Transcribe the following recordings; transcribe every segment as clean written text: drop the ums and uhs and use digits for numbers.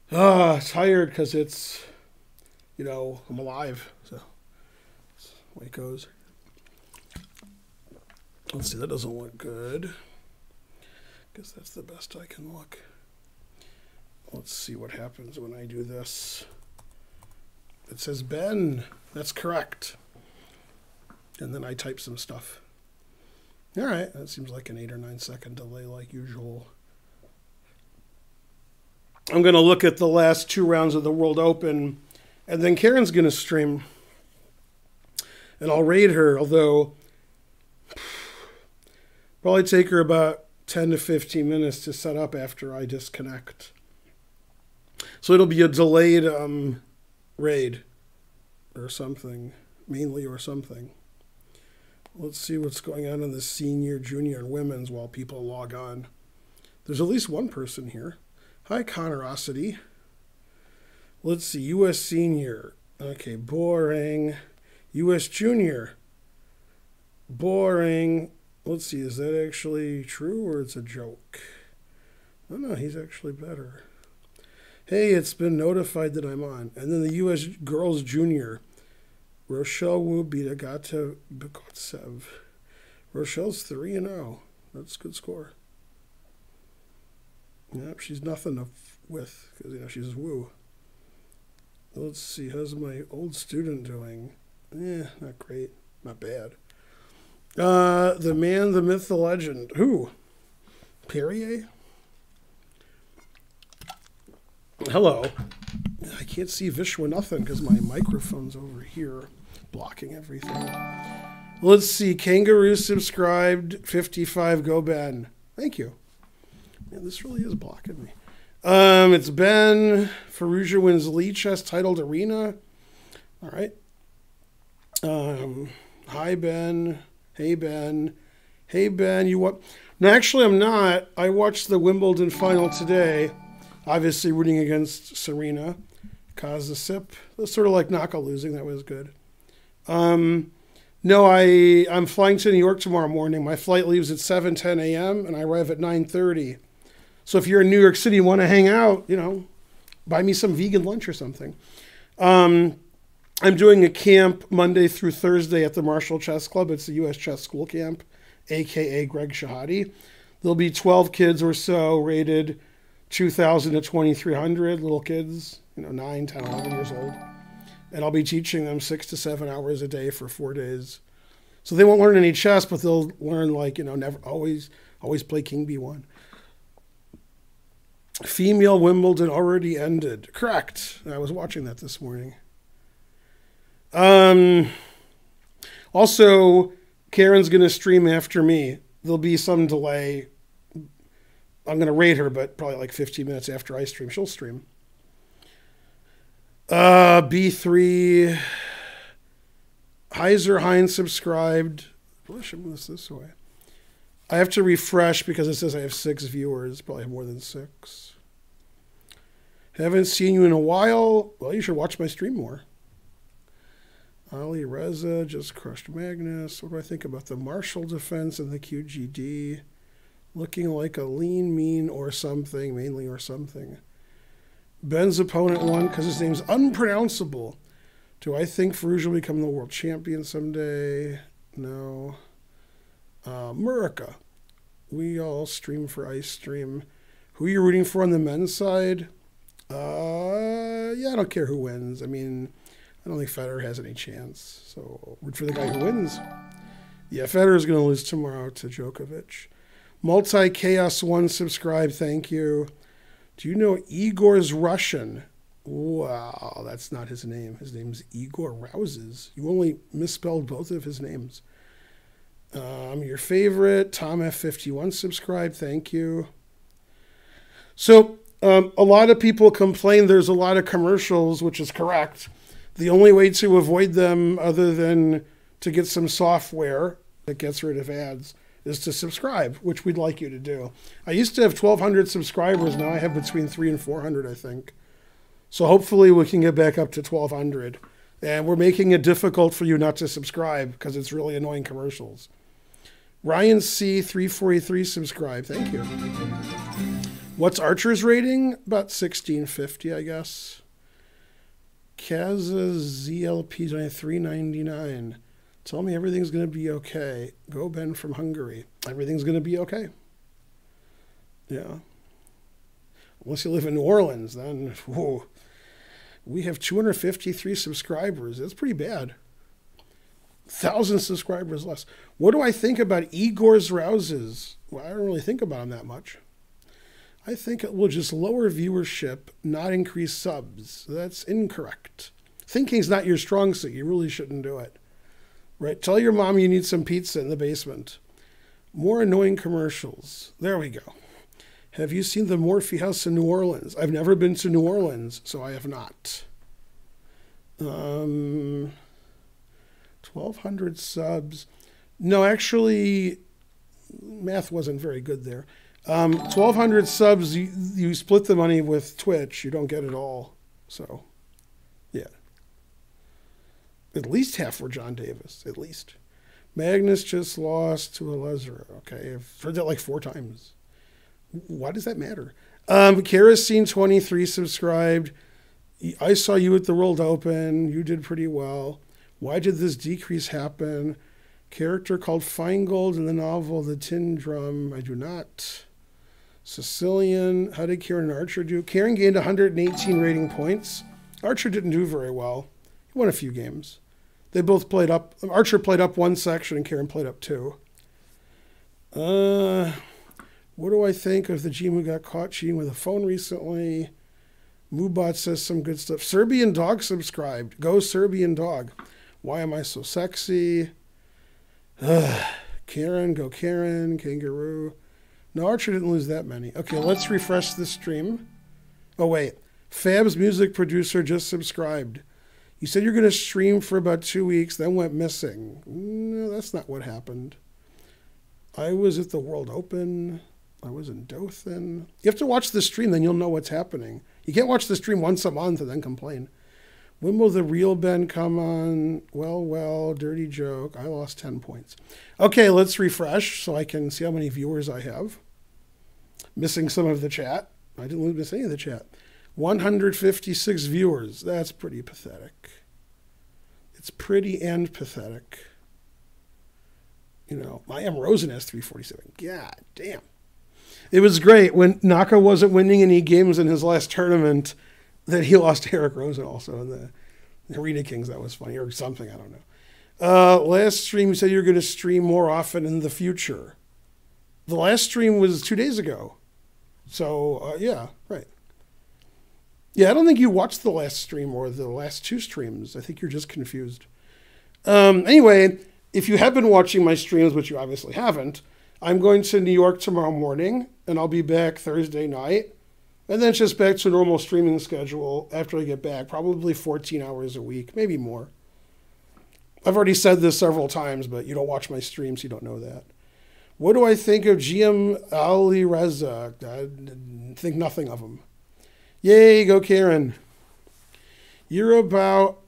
Tired because it's, I'm alive. So that's the way it goes. Let's see, that doesn't look good. Guess that's the best I can look. Let's see what happens when I do this. It says Ben. That's correct. And then I type some stuff. All right, that seems like an 8 or 9 second delay like usual. I'm going to look at the last 2 rounds of the World Open, and then Karen's going to stream. And I'll raid her, although probably take her about 10 to 15 minutes to set up after I disconnect. So it'll be a delayed raid or something, mainly or something. Let's see what's going on in the senior, junior, and women's while people log on. There's at least one person here. Hi, Connorosity. Let's see, U.S. senior. Okay, boring. U.S. junior. Boring. Let's see, is that actually true or it's a joke? Oh, no, he's actually better. Hey, it's been notified that I'm on. And then the U.S. girls junior. Rochelle Wu beat Agata Bekotsev. Rochelle's 3-0. That's a good score. Yep, she's nothing to with because she's Wu. Let's see, how's my old student doing? Not great, not bad. The man, the myth, the legend. Who? Perrier? Hello. I can't see Vishwa nothing because my microphone's over here blocking everything. Let's see. Kangaroo subscribed. 55. Go Ben. Thank you. Man, this really is blocking me. It's Ben. Faruja wins Lee Chess titled arena. All right. Hi Ben. Hey Ben. Hey Ben. You what? No, actually I'm not. I watched the Wimbledon final today. Obviously rooting against Serena. Kazasip. That's sort of like Naka losing. That was good. No, I'm flying to New York tomorrow morning. My flight leaves at 7:10 a.m. and I arrive at 9:30. So if you're in New York City and want to hang out, buy me some vegan lunch or something. I'm doing a camp Monday through Thursday at the Marshall Chess Club. It's the U.S. Chess School Camp, a.k.a. Greg Shahade. There'll be 12 kids or so rated 2,000 to 2,300 little kids, 9, 10, 11 years old. And I'll be teaching them 6 to 7 hours a day for 4 days. So they won't learn any chess, but they'll learn never always play King B1. Female Wimbledon already ended. Correct. I was watching that this morning. Also, Karen's going to stream after me. There'll be some delay. I'm going to raid her, but probably like 15 minutes after I stream, she'll stream. B3. Heiser Heinz subscribed. I should move this way. I have to refresh because it says I have 6 viewers. Probably have more than 6. Haven't seen you in a while. Well, you should watch my stream more. Ali Reza just crushed Magnus. What do I think about the Marshall defense and the QGD? Looking like a lean, mean, or something. Mainly or something. Ben's opponent won because his name's unpronounceable. Do I think Farouj will become the world champion someday? No. Murica. We all stream for Ice Stream. Who are you rooting for on the men's side? Yeah, I don't care who wins. I mean, I don't think Federer has any chance. So I'll root for the guy who wins. Yeah, Federer's going to lose tomorrow to Djokovic. Multi-Chaos 1 subscribe. Thank you. Do you know Igor's Russian? Wow, that's not his name. His name's Igor Rouses. You only misspelled both of his names. Your favorite, Tom F51 subscribe. Thank you. So a lot of people complain there's a lot of commercials, which is correct. The only way to avoid them other than to get some software that gets rid of ads is to subscribe, which we'd like you to do. I used to have 1,200 subscribers. Now I have between 300 and 400, I think. So hopefully we can get back up to 1,200. And we're making it difficult for you not to subscribe because it's really annoying commercials. Ryan C. 3483 subscribe. Thank you. What's Archer's rating? About 1650, I guess. Kaza ZLP 399. Tell me everything's going to be okay. Go Ben from Hungary. Everything's going to be okay. Yeah. Unless you live in New Orleans, then whoa. We have 253 subscribers. That's pretty bad. 1,000 subscribers less. What do I think about Igor's Rouses? Well, I don't really think about him that much. I think it will just lower viewership, not increase subs. That's incorrect. Thinking's not your strong suit. You really shouldn't do it. Right? Tell your mom you need some pizza in the basement. More annoying commercials. There we go. Have you seen the Morphe House in New Orleans? I've never been to New Orleans, so I have not. 1,200 subs. No, actually, math wasn't very good there. 1,200 subs, you split the money with Twitch. You don't get it all. So, yeah. At least half for John Davis, at least. Magnus just lost to Alezra. Okay, I've heard that like 4 times. Why does that matter? Kerosene 23 subscribed. I saw you at the World Open. You did pretty well. Why did this decrease happen? Character called Feingold in the novel The Tin Drum. I do not. Sicilian. How did Karen and Archer do? Karen gained 118 rating points. Archer didn't do very well. He won a few games. They both played up. Archer played up 1 section and Karen played up 2. What do I think of the GM who got caught cheating with a phone recently? Moobot says some good stuff. Serbian Dog subscribed. Go Serbian Dog. Why am I so sexy? Karen, go Karen. Kangaroo. No, Archer didn't lose that many. Okay, let's refresh the stream. Oh, wait. Fab's music producer just subscribed. You said you're going to stream for about 2 weeks, then went missing. No, that's not what happened. I was at the World Open. I was in Dothan. You have to watch the stream, then you'll know what's happening. You can't watch the stream once a month and then complain. When will the real Ben come on? Well, dirty joke. I lost 10 points. Okay, let's refresh so I can see how many viewers I have. Missing some of the chat. I didn't miss any of the chat. 156 viewers. That's pretty pathetic. It's pretty and pathetic. You know, I am Rosen has 347. God damn. It was great when Naka wasn't winning any games in his last tournament that he lost to Eric Rosen also in the Arena Kings. That was funny or something. I don't know. Last stream, you said you were going to stream more often in the future. The last stream was 2 days ago. So, yeah, right. Yeah, I don't think you watched the last stream or the last 2 streams. I think you're just confused. Anyway, if you have been watching my streams, which you obviously haven't, I'm going to New York tomorrow morning, and I'll be back Thursday night. And then it's just back to a normal streaming schedule after I get back, probably 14 hours a week, maybe more. I've already said this several times, but you don't watch my streams, you don't know that. What do I think of GM Ali Reza? I think nothing of him. Yay, go Karen. You're about,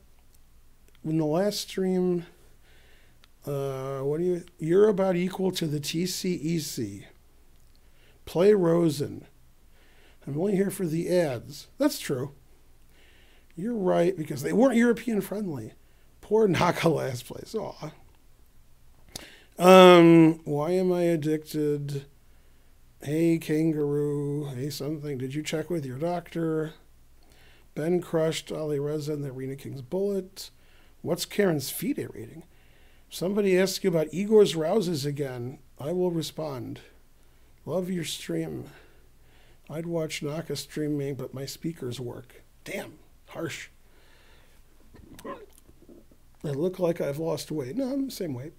in the last stream, you're about equal to the TCEC. Play Rosen. I'm only here for the ads. That's true. You're right, because they weren't European friendly. Poor Naka last place. Aw. Why am I addicted? Hey, Kangaroo. Hey, something. Did you check with your doctor? Ben crushed Ali Reza and the Arena King's bullet. What's Karen's FIDE rating? Somebody asks you about Igor's Rouses again. I will respond. Love your stream. I'd watch Naka streaming, but my speakers work. Damn, harsh. I look like I've lost weight. No, I'm the same weight.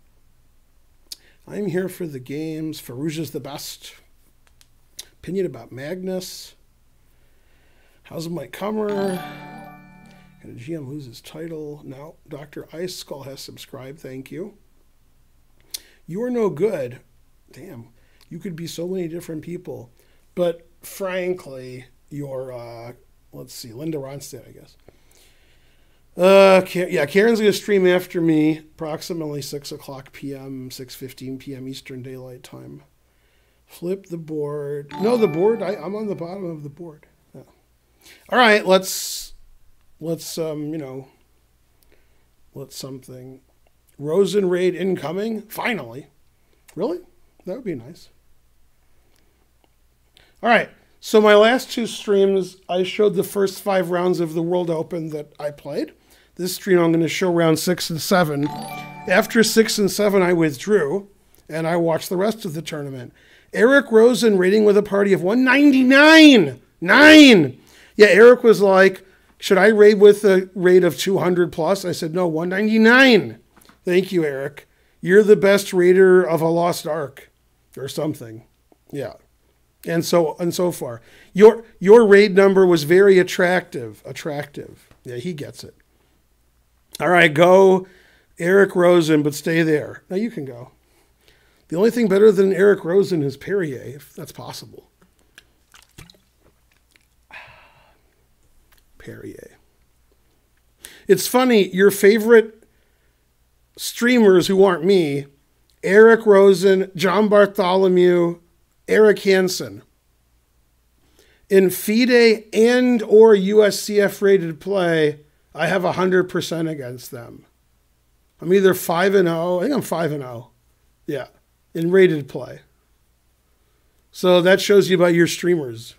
I'm here for the games. Farouja's the best. Opinion about Magnus. How's Mike Comer? Can a GM lose his title? No. Dr. Ice Skull has subscribed. Thank you. You are no good. Damn. You could be so many different people. But frankly, you're, let's see, Linda Ronstadt, I guess. Yeah, Karen's going to stream after me, approximately 6 o'clock p.m., 6:15 p.m. Eastern Daylight Time. Flip the board. No, the board. I'm on the bottom of the board. Yeah. All right, let's something. Rosen raid incoming. Finally, really? That would be nice. All right. So my last two streams, I showed the first 5 rounds of the World Open that I played. This stream, I'm going to show round 6 and 7. After 6 and 7, I withdrew, and I watched the rest of the tournament. Eric Rosen raiding with a party of 199. 9. Yeah, Eric was like, should I raid with a rate of 200 plus? I said, no, 199. Thank you, Eric. You're the best raider of a Lost Ark or something. Yeah. And so far. Your raid number was very attractive. Yeah, he gets it. All right, go Eric Rosen, but stay there. Now you can go. The only thing better than Eric Rosen is Perrier, if that's possible. Perrier. It's funny, your favorite streamers who aren't me, Eric Rosen, John Bartholomew, Eric Hansen. In FIDE and or USCF rated play, I have 100% against them. I'm either 5-0. I think I'm 5-0. Yeah, in rated play. So that shows you about your streamers.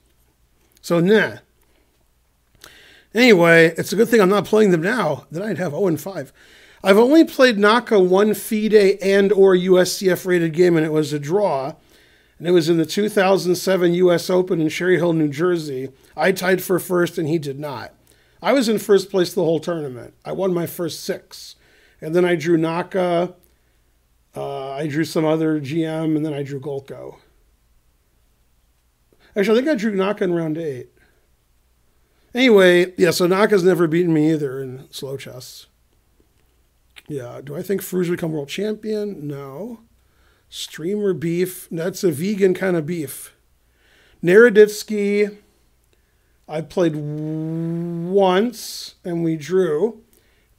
So nah. Anyway, it's a good thing I'm not playing them now. Then I'd have 0-5. I've only played Naka one FIDE and or USCF rated game, and it was a draw. And it was in the 2007 U.S. Open in Cherry Hill, New Jersey. I tied for first, and he did not. I was in first place the whole tournament. I won my first 6. And then I drew Naka. I drew some other GM, and then I drew Golko. Actually, I think I drew Naka in round 8. Anyway, yeah, so Naka's never beaten me either in slow chess. Yeah, do I think Fruge will become world champion? No. Streamer beef. That's a vegan kind of beef. Naroditsky, I played once, and we drew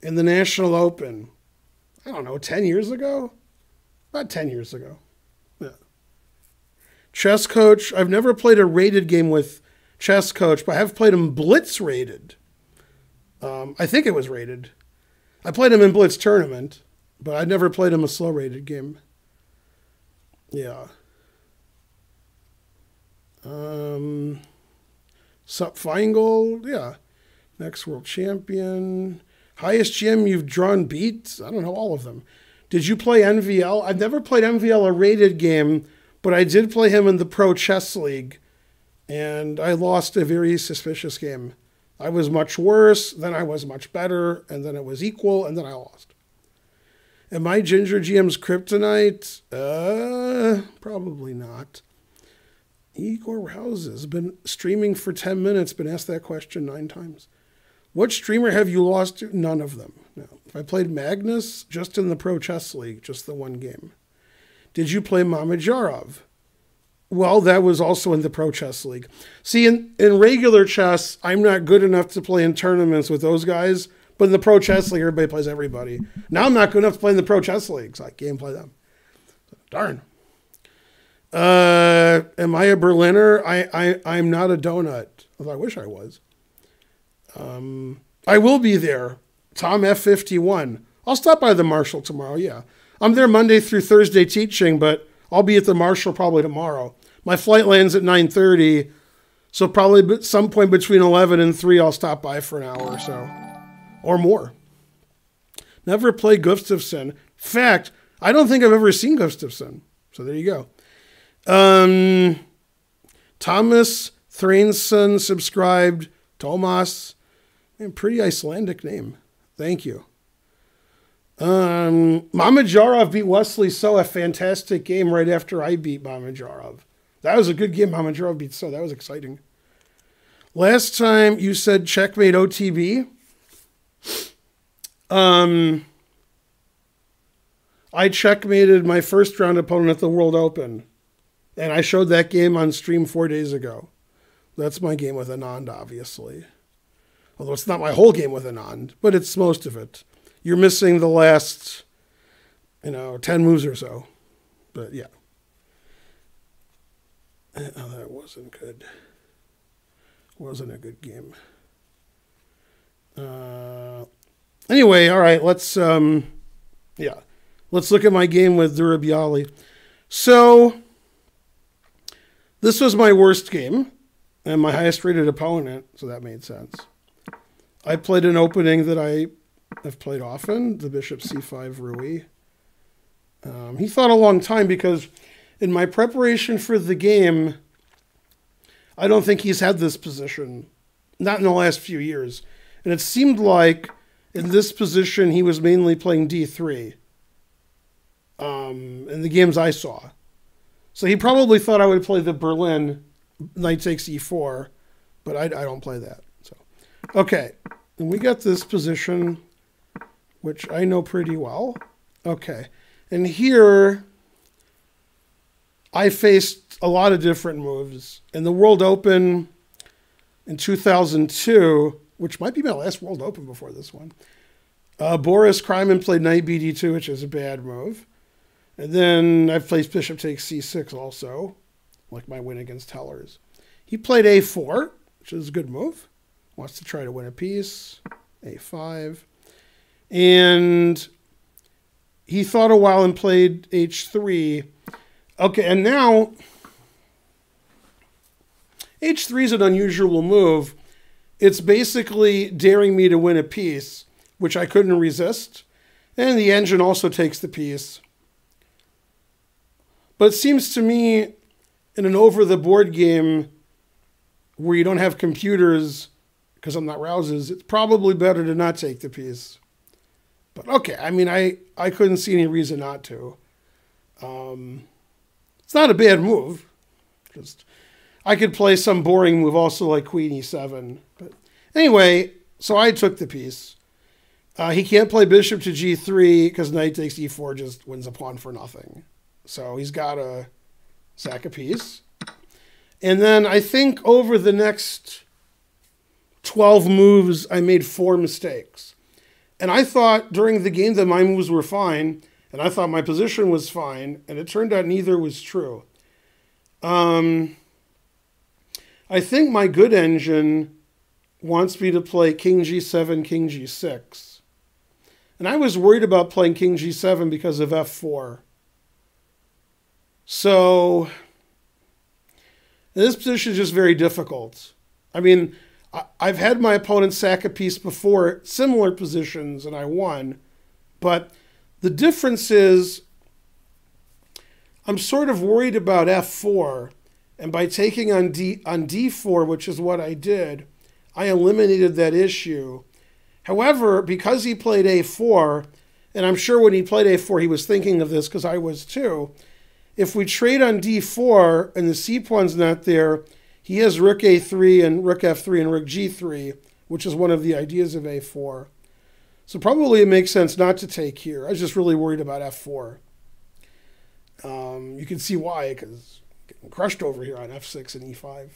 in the National Open. I don't know, 10 years ago? About 10 years ago. Yeah. Chess Coach, I've never played a rated game with Chess Coach, but I have played him Blitz rated. I think it was rated. I played him in Blitz tournament, but I never played him a slow rated game. Yeah. Sup Feingold, yeah. Next world champion. Highest GM you've drawn beat? I don't know all of them. Did you play NVL? I've never played NVL, a rated game, but I did play him in the Pro Chess League, and I lost a very suspicious game. I was much worse, then I was much better, and then it was equal, and then I lost. Am I Ginger GM's kryptonite? Probably not. Igor Rouse has been streaming for 10 minutes, been asked that question 9 times. What streamer have you lost to? None of them. No. I played Magnus just in the Pro Chess League, just the one game. Did you play Mamedyarov? Well, that was also in the Pro Chess League. See, in regular chess, I'm not good enough to play in tournaments with those guys. But in the Pro Chess League, everybody plays everybody. Now I'm not good enough to play in the Pro Chess League, so I can't play them. Darn. Am I a Berliner? I'm not a donut, although I wish I was. I will be there. Tom F51. I'll stop by the Marshall tomorrow, yeah. I'm there Monday through Thursday teaching, but I'll be at the Marshall probably tomorrow. My flight lands at 9:30, so probably at some point between 11 and 3, I'll stop by for an hour or so. Or more. Never played Gustafsson. Fact, I don't think I've ever seen Gustafsson. So there you go. Thomas Thrainson subscribed. Tomas. Man, pretty Icelandic name. Thank you. Mamedyarov beat Wesley So, a fantastic game right after I beat Mamedyarov. That was a good game. Mamedyarov beat So. That was exciting. Last time you said checkmate OTB. I checkmated my first round opponent at the World Open, and I showed that game on stream 4 days ago. That's my game with Anand, obviously. Although it's not my whole game with Anand, but it's most of it. You're missing the last, 10 moves or so. But yeah. Oh, that wasn't good. Wasn't a good game. Anyway, all right, let's look at my game with Durabiali. So this was my worst game and my highest rated opponent, so that made sense. I played an opening that I have played often, the bishop c5 Rui. He thought a long time because in my preparation for the game, I don't think he's had this position, not in the last few years. And it seemed like in this position, he was mainly playing d3 in the games I saw. So he probably thought I would play the Berlin knight takes e4, but I don't play that. So, okay, and we got this position, which I know pretty well. Okay, and here I faced a lot of different moves. In the World Open in 2002, which might be my last World Open before this one, Boris Kryman played knight bd2, which is a bad move. And then I've played bishop takes c6 also, like my win against Tellers. He played a4, which is a good move. Wants to try to win a piece. a5. And he thought a while and played h3. Okay, and now h3 is an unusual move. It's basically daring me to win a piece, which I couldn't resist. And the engine also takes the piece. But it seems to me in an over-the-board game where you don't have computers, because I'm not Rouses, it's probably better to not take the piece. But okay, I mean, I couldn't see any reason not to. It's not a bad move. Just I could play some boring move also like queen e7. But anyway, so I took the piece. He can't play bishop to g3 because knight takes e4 just wins a pawn for nothing. So he's got to sack a piece. And then I think over the next 12 moves, I made 4 mistakes. And I thought during the game that my moves were fine, and I thought my position was fine, and it turned out neither was true. I think my good engine wants me to play king g7, king g6. And I was worried about playing king g7 because of f4. So this position is just very difficult. I mean, I've had my opponent sack a piece before, similar positions, and I won. But the difference is I'm sort of worried about f4. And by taking on d4, which is what I did, I eliminated that issue. However, because he played a4, and I'm sure when he played a4, he was thinking of this because I was too. If we trade on d4 and the c-pawn's not there, he has rook a3 and rook f3 and rook g3, which is one of the ideas of a4. So probably it makes sense not to take here. I was just really worried about f4. You can see why, because getting crushed over here on f6 and e5.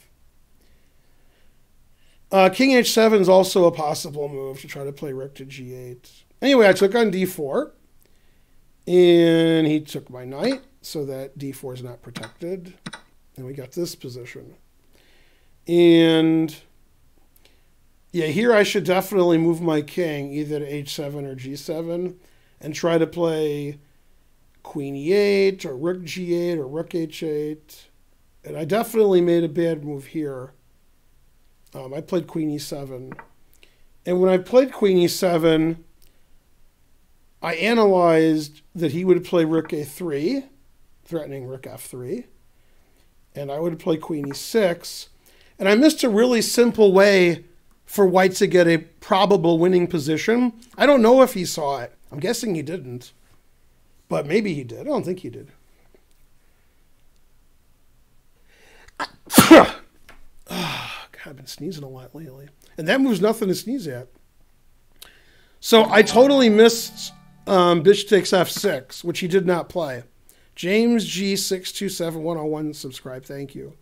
King h7 is also a possible move to try to play rook to g8. Anyway, I took on d4, and he took my knight, so that d4 is not protected. And we got this position. And yeah, here I should definitely move my king either to h7 or g7 and try to play queen e8 or rook g8 or rook h8. And I definitely made a bad move here. I played queen e7. And when I played queen e7, I analyzed that he would play rook a3, threatening rook f3. And I would play queen e6. And I missed a really simple way for white to get a probable winning position. I don't know if he saw it. I'm guessing he didn't. But maybe he did. I don't think he did. God, I've been sneezing a lot lately. And that move's nothing to sneeze at. So I totally missed bishop takes f6, which he did not play. James G627101 subscribe. Thank you.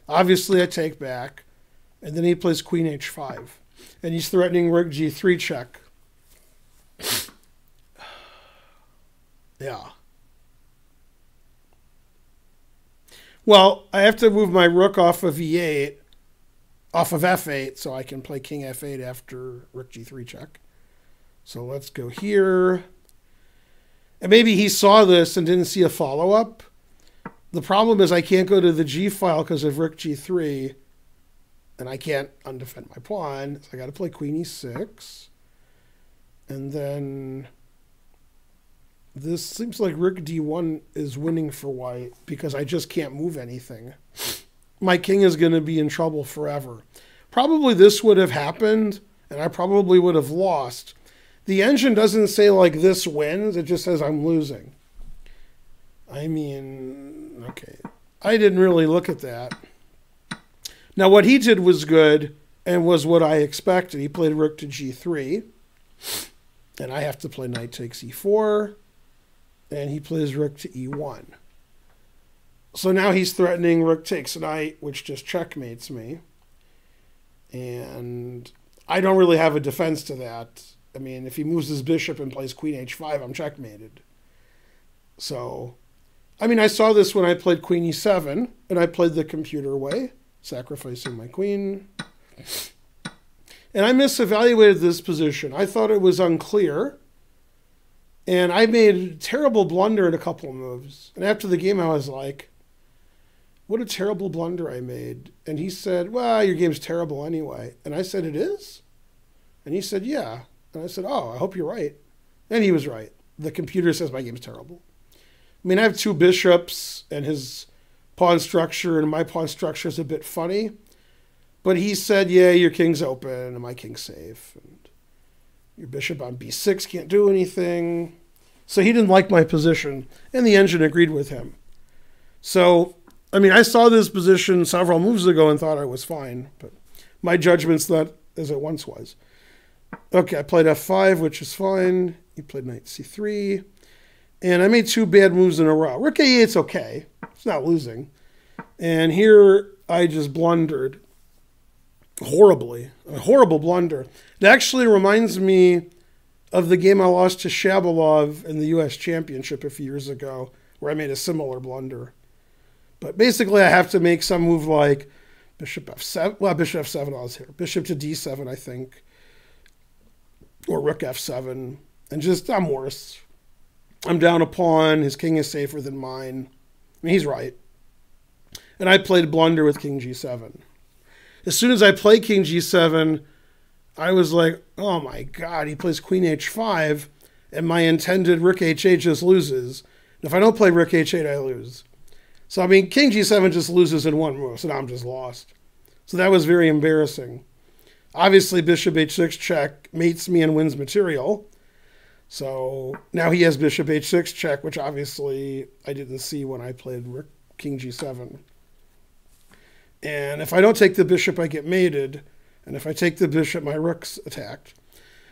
Obviously, I take back. And then he plays queen h5. And he's threatening rook g3 check. Yeah. Well, I have to move my rook off of e8, off of f8, so I can play king f8 after rook g3 check. So let's go here. And maybe he saw this and didn't see a follow-up. The problem is I can't go to the g file because of rook g3, and I can't undefend my pawn. So I got to play queen e6. And then this seems like rook d1 is winning for white because I just can't move anything. My king is going to be in trouble forever. Probably this would have happened, and I probably would have lost. The engine doesn't say like this wins. It just says I'm losing. I mean, okay. I didn't really look at that. Now, what he did was good and was what I expected. He played rook to g3. And I have to play knight takes e4. And he plays rook to e1. So now he's threatening rook takes knight, which just checkmates me. And I don't really have a defense to that. I mean, if he moves his bishop and plays queen h5, I'm checkmated. So, I mean, I saw this when I played queen e7, and I played the computer way, sacrificing my queen. And I misevaluated this position. I thought it was unclear. And I made a terrible blunder in a couple of moves. And after the game, I was like, what a terrible blunder I made. And he said, well, your game's terrible anyway. And I said, it is? And he said, yeah. And I said, oh, I hope you're right. And he was right. The computer says my game's terrible. I mean, I have two bishops, and his pawn structure and my pawn structure is a bit funny. But he said, yeah, your king's open and my king's safe. And your bishop on b6 can't do anything. So he didn't like my position, and the engine agreed with him. So, I mean, I saw this position several moves ago and thought I was fine. But my judgment's not as it once was. Okay, I played f5, which is fine. He played knight c3. And I made two bad moves in a row. Rook a8's okay. It's not losing. And here I just blundered horribly. A horrible blunder. It actually reminds me of the game I lost to Shabalov in the U.S. Championship a few years ago, where I made a similar blunder. But basically, I have to make some move like bishop f7. Well, bishop f7 I was here. Bishop to d7, I think. Or rook f7. And just, I'm worse. I'm down a pawn. His king is safer than mine. I mean, he's right. And I played blunder with king g7. As soon as I play king g7, I was like, oh my God, he plays queen h5, and my intended rook h8 just loses. And if I don't play rook h8, I lose. So, I mean, king g7 just loses in one move, so now I'm just lost. So that was very embarrassing. Obviously, bishop h6 check mates me and wins material. So now he has bishop h6 check, which obviously I didn't see when I played rook king g7. And if I don't take the bishop, I get mated. And if I take the bishop, my rook's attacked.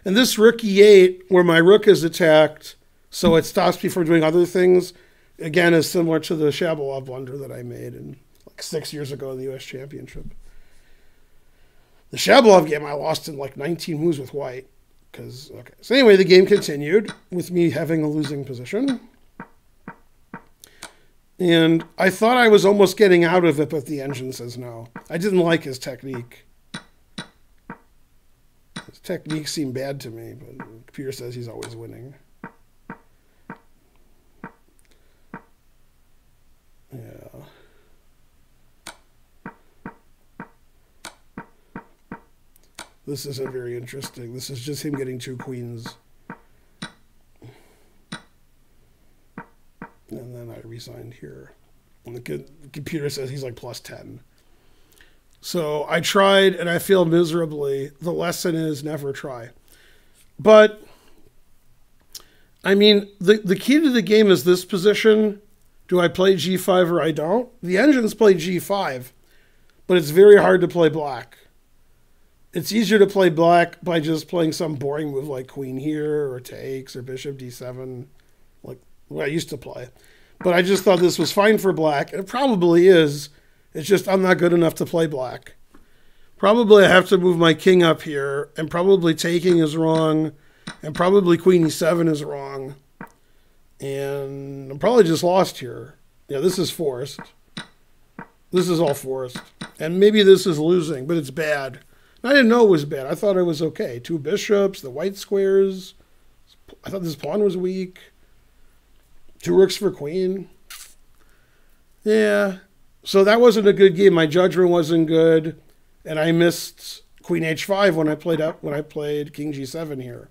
And this rook e8, where my rook is attacked, so it stops me from doing other things, again, is similar to the Shabalov blunder that I made in like 6 years ago in the U.S. Championship. The Shabalov game I lost in like 19 moves with white. Okay. So anyway, the game continued with me having a losing position. And I thought I was almost getting out of it, but the engine says no. I didn't like his technique. His technique seemed bad to me, but the computer says he's always winning. Yeah. This isn't very interesting. This is just him getting two queens. And then I resigned here. And the computer says he's like plus 10. So I tried and I failed miserably. The lesson is never try. But, I mean, the key to the game is this position. Do I play g5 or I don't? The engines play g5, but it's very hard to play black. It's easier to play black by just playing some boring move like queen here or takes or bishop d7, like what I used to play. But I just thought this was fine for black. It probably is. It's just I'm not good enough to play black. Probably I have to move my king up here, and probably taking is wrong, and probably queen e7 is wrong. And I'm probably just lost here. Yeah, this is forced. This is all forced. And maybe this is losing, but it's bad. I didn't know it was bad. I thought it was okay. 2 bishops, the white squares. I thought this pawn was weak. 2 rooks for queen. Yeah. So that wasn't a good game. My judgment wasn't good. And I missed queen h5 when I played king g7 here.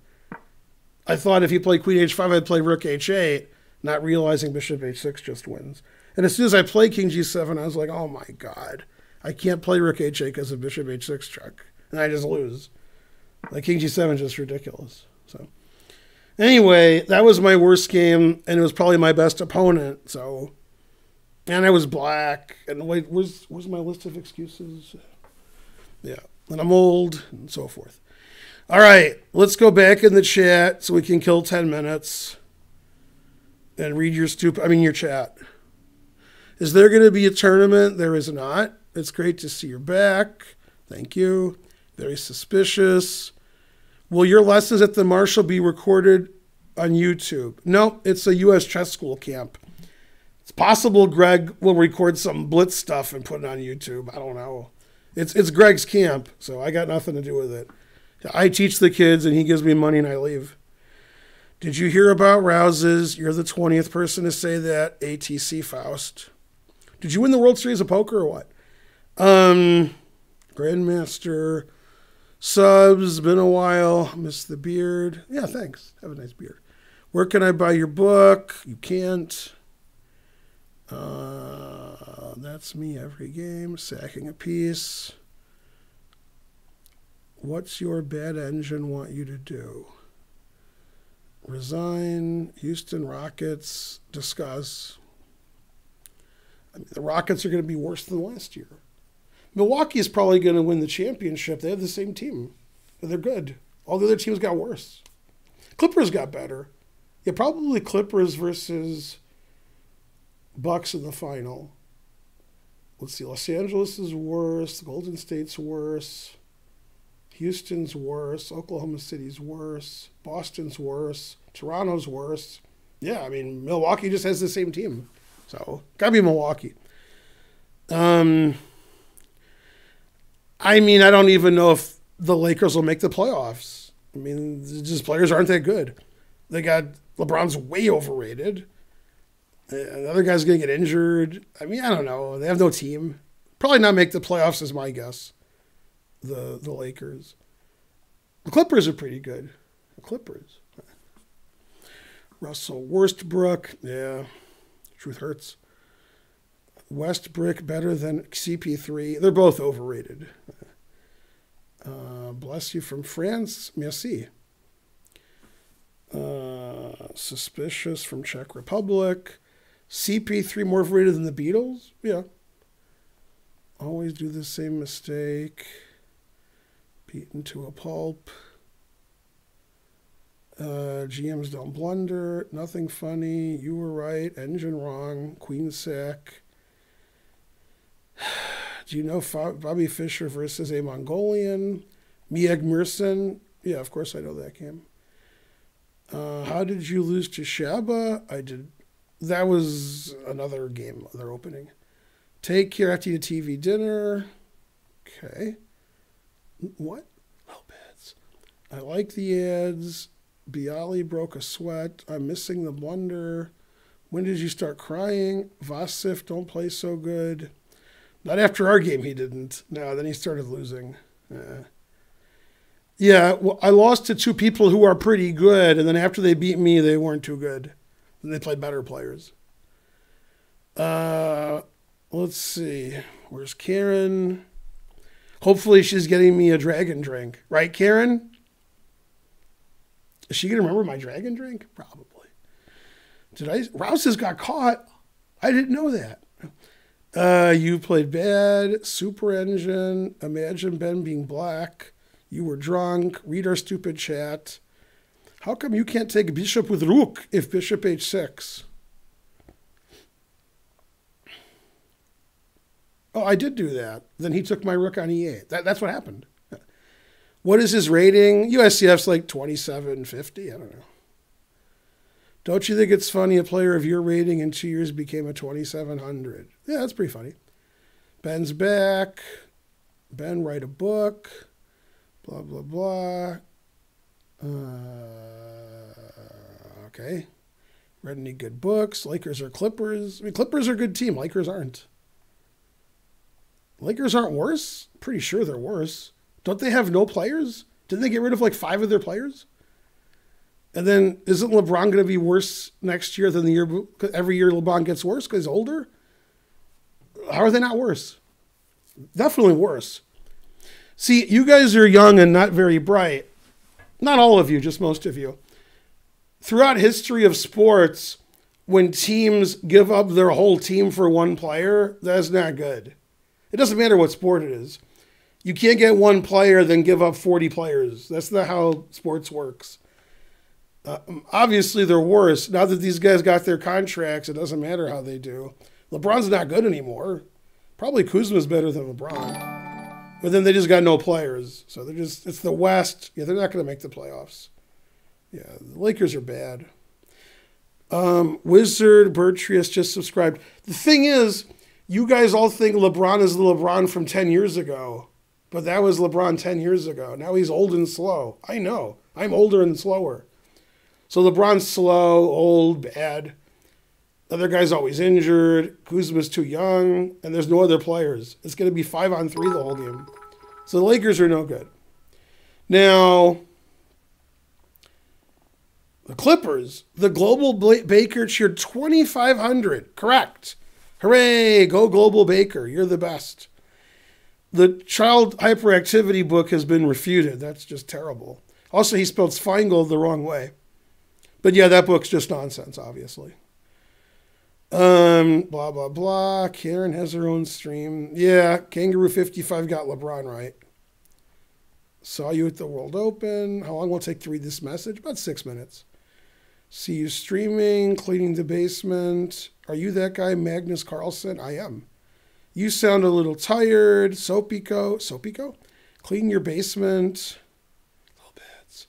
I thought if you play queen h5, I'd play rook h8, not realizing bishop h6 just wins. And as soon as I played king g7, I was like, oh my God, I can't play rook h8 because of bishop h6 check. And I just lose. Like king g7 is just ridiculous. So anyway, that was my worst game, and it was probably my best opponent. So, and I was black. And wait, where's my list of excuses? Yeah, and I'm old and so forth. All right, let's go back in the chat so we can kill 10 minutes and read your your chat. Is there going to be a tournament? There is not. It's great to see you're back. Thank you. Very suspicious. Will your lessons at the Marshall be recorded on YouTube? No, it's a U.S. chess school camp. It's possible Greg will record some blitz stuff and put it on YouTube. I don't know. It's Greg's camp, so I got nothing to do with it. I teach the kids, and he gives me money, and I leave. Did you hear about Rouse's? You're the 20th person to say that. ATC Faust. Did you win the World Series of Poker or what? Grandmaster. Subs, been a while. Miss the beard. Yeah, thanks. Have a nice beard. Where can I buy your book? You can't. That's me every game. Sacking a piece. What's your bad engine want you to do? Resign. Houston Rockets. Discuss. I mean, the Rockets are going to be worse than last year. Milwaukee is probably going to win the championship. They have the same team. They're good. All the other teams got worse. Clippers got better. Yeah, probably Clippers versus Bucks in the final. Let's see. Los Angeles is worse. Golden State's worse. Houston's worse. Oklahoma City's worse. Boston's worse. Toronto's worse. Yeah, I mean, Milwaukee just has the same team. So, gotta be Milwaukee. I mean, I don't even know if the Lakers will make the playoffs. I mean, just players aren't that good. They got LeBron's way overrated. The other guy's going to get injured. I mean, I don't know. They have no team. Probably not make the playoffs is my guess. The Lakers. The Clippers are pretty good. The Clippers. Russell Westbrook. Yeah. Truth hurts. Westbrook better than CP3. They're both overrated. Bless you from France. Merci. Suspicious from Czech Republic. CP3 more overrated than the Beatles? Yeah. Always do the same mistake. Beaten to a pulp. GMs don't blunder. Nothing funny. You were right. Engine wrong. Queen sack. Do you know Bobby Fischer versus a Mongolian? Mieg Merson? Yeah, of course I know that game. How did you lose to Shaba? I did. That was another game, other opening. Take care after you TV dinner. Okay. What? Lopez. I like the ads. Bialy broke a sweat. I'm missing the blunder. When did you start crying? Vasif don't play so good. Not after our game, he didn't. No, then he started losing. Yeah, well, I lost to 2 people who are pretty good, and then after they beat me, they weren't too good. And they played better players. Let's see. Where's Karen? Hopefully she's getting me a dragon drink. Right, Karen? Is she going to remember my dragon drink? Probably. Rouse has got caught. I didn't know that. You played bad. Super engine. Imagine Ben being black. You were drunk. Read our stupid chat. How come you can't take bishop with rook if bishop h6? Oh, I did do that. Then he took my rook on e8. That's what happened. What is his rating? USCF's like 2750. I don't know. Don't you think it's funny a player of your rating in 2 years became a 2700? Yeah, that's pretty funny. Ben's back. Ben, write a book. Blah, blah, blah. Okay. Read any good books? Lakers or Clippers? I mean, Clippers are a good team. Lakers aren't. Lakers aren't worse? Pretty sure they're worse. Don't they have no players? Didn't they get rid of like 5 of their players? And then isn't LeBron going to be worse next year than the year? Every year LeBron gets worse because he's older? How are they not worse? Definitely worse. See, you guys are young and not very bright. Not all of you, just most of you. Throughout history of sports, when teams give up their whole team for one player, that's not good. It doesn't matter what sport it is. You can't get one player, then give up 40 players. That's not how sports works. Obviously, they're worse. Now that these guys got their contracts, it doesn't matter how they do. LeBron's not good anymore. Probably Kuzma's better than LeBron. But then they just got no players. So they're just, it's the West. Yeah, they're not going to make the playoffs. Yeah, the Lakers are bad. Wizard Bertrius just subscribed. The thing is, you guys all think LeBron is the LeBron from 10 years ago. But that was LeBron 10 years ago. Now he's old and slow. I know. I'm older and slower. So LeBron's slow, old, bad. Other guy's always injured. Kuzma's too young. And there's no other players. It's going to be 5-on-3 the whole game. So the Lakers are no good. Now, the Clippers, the Global Baker cheered 2,500. Correct. Hooray. Go Global Baker. You're the best. The child hyperactivity book has been refuted. That's just terrible. Also, he spelled Feingold the wrong way. But yeah, that book's just nonsense, obviously. Blah, blah, blah. Karen has her own stream. Yeah, Kangaroo 55 got LeBron right. Saw you at the World Open. How long will it take to read this message? About 6 minutes. See you streaming, cleaning the basement. Are you that guy, Magnus Carlsen? I am. You sound a little tired. Sopico. Sopico? Clean your basement. Little bits.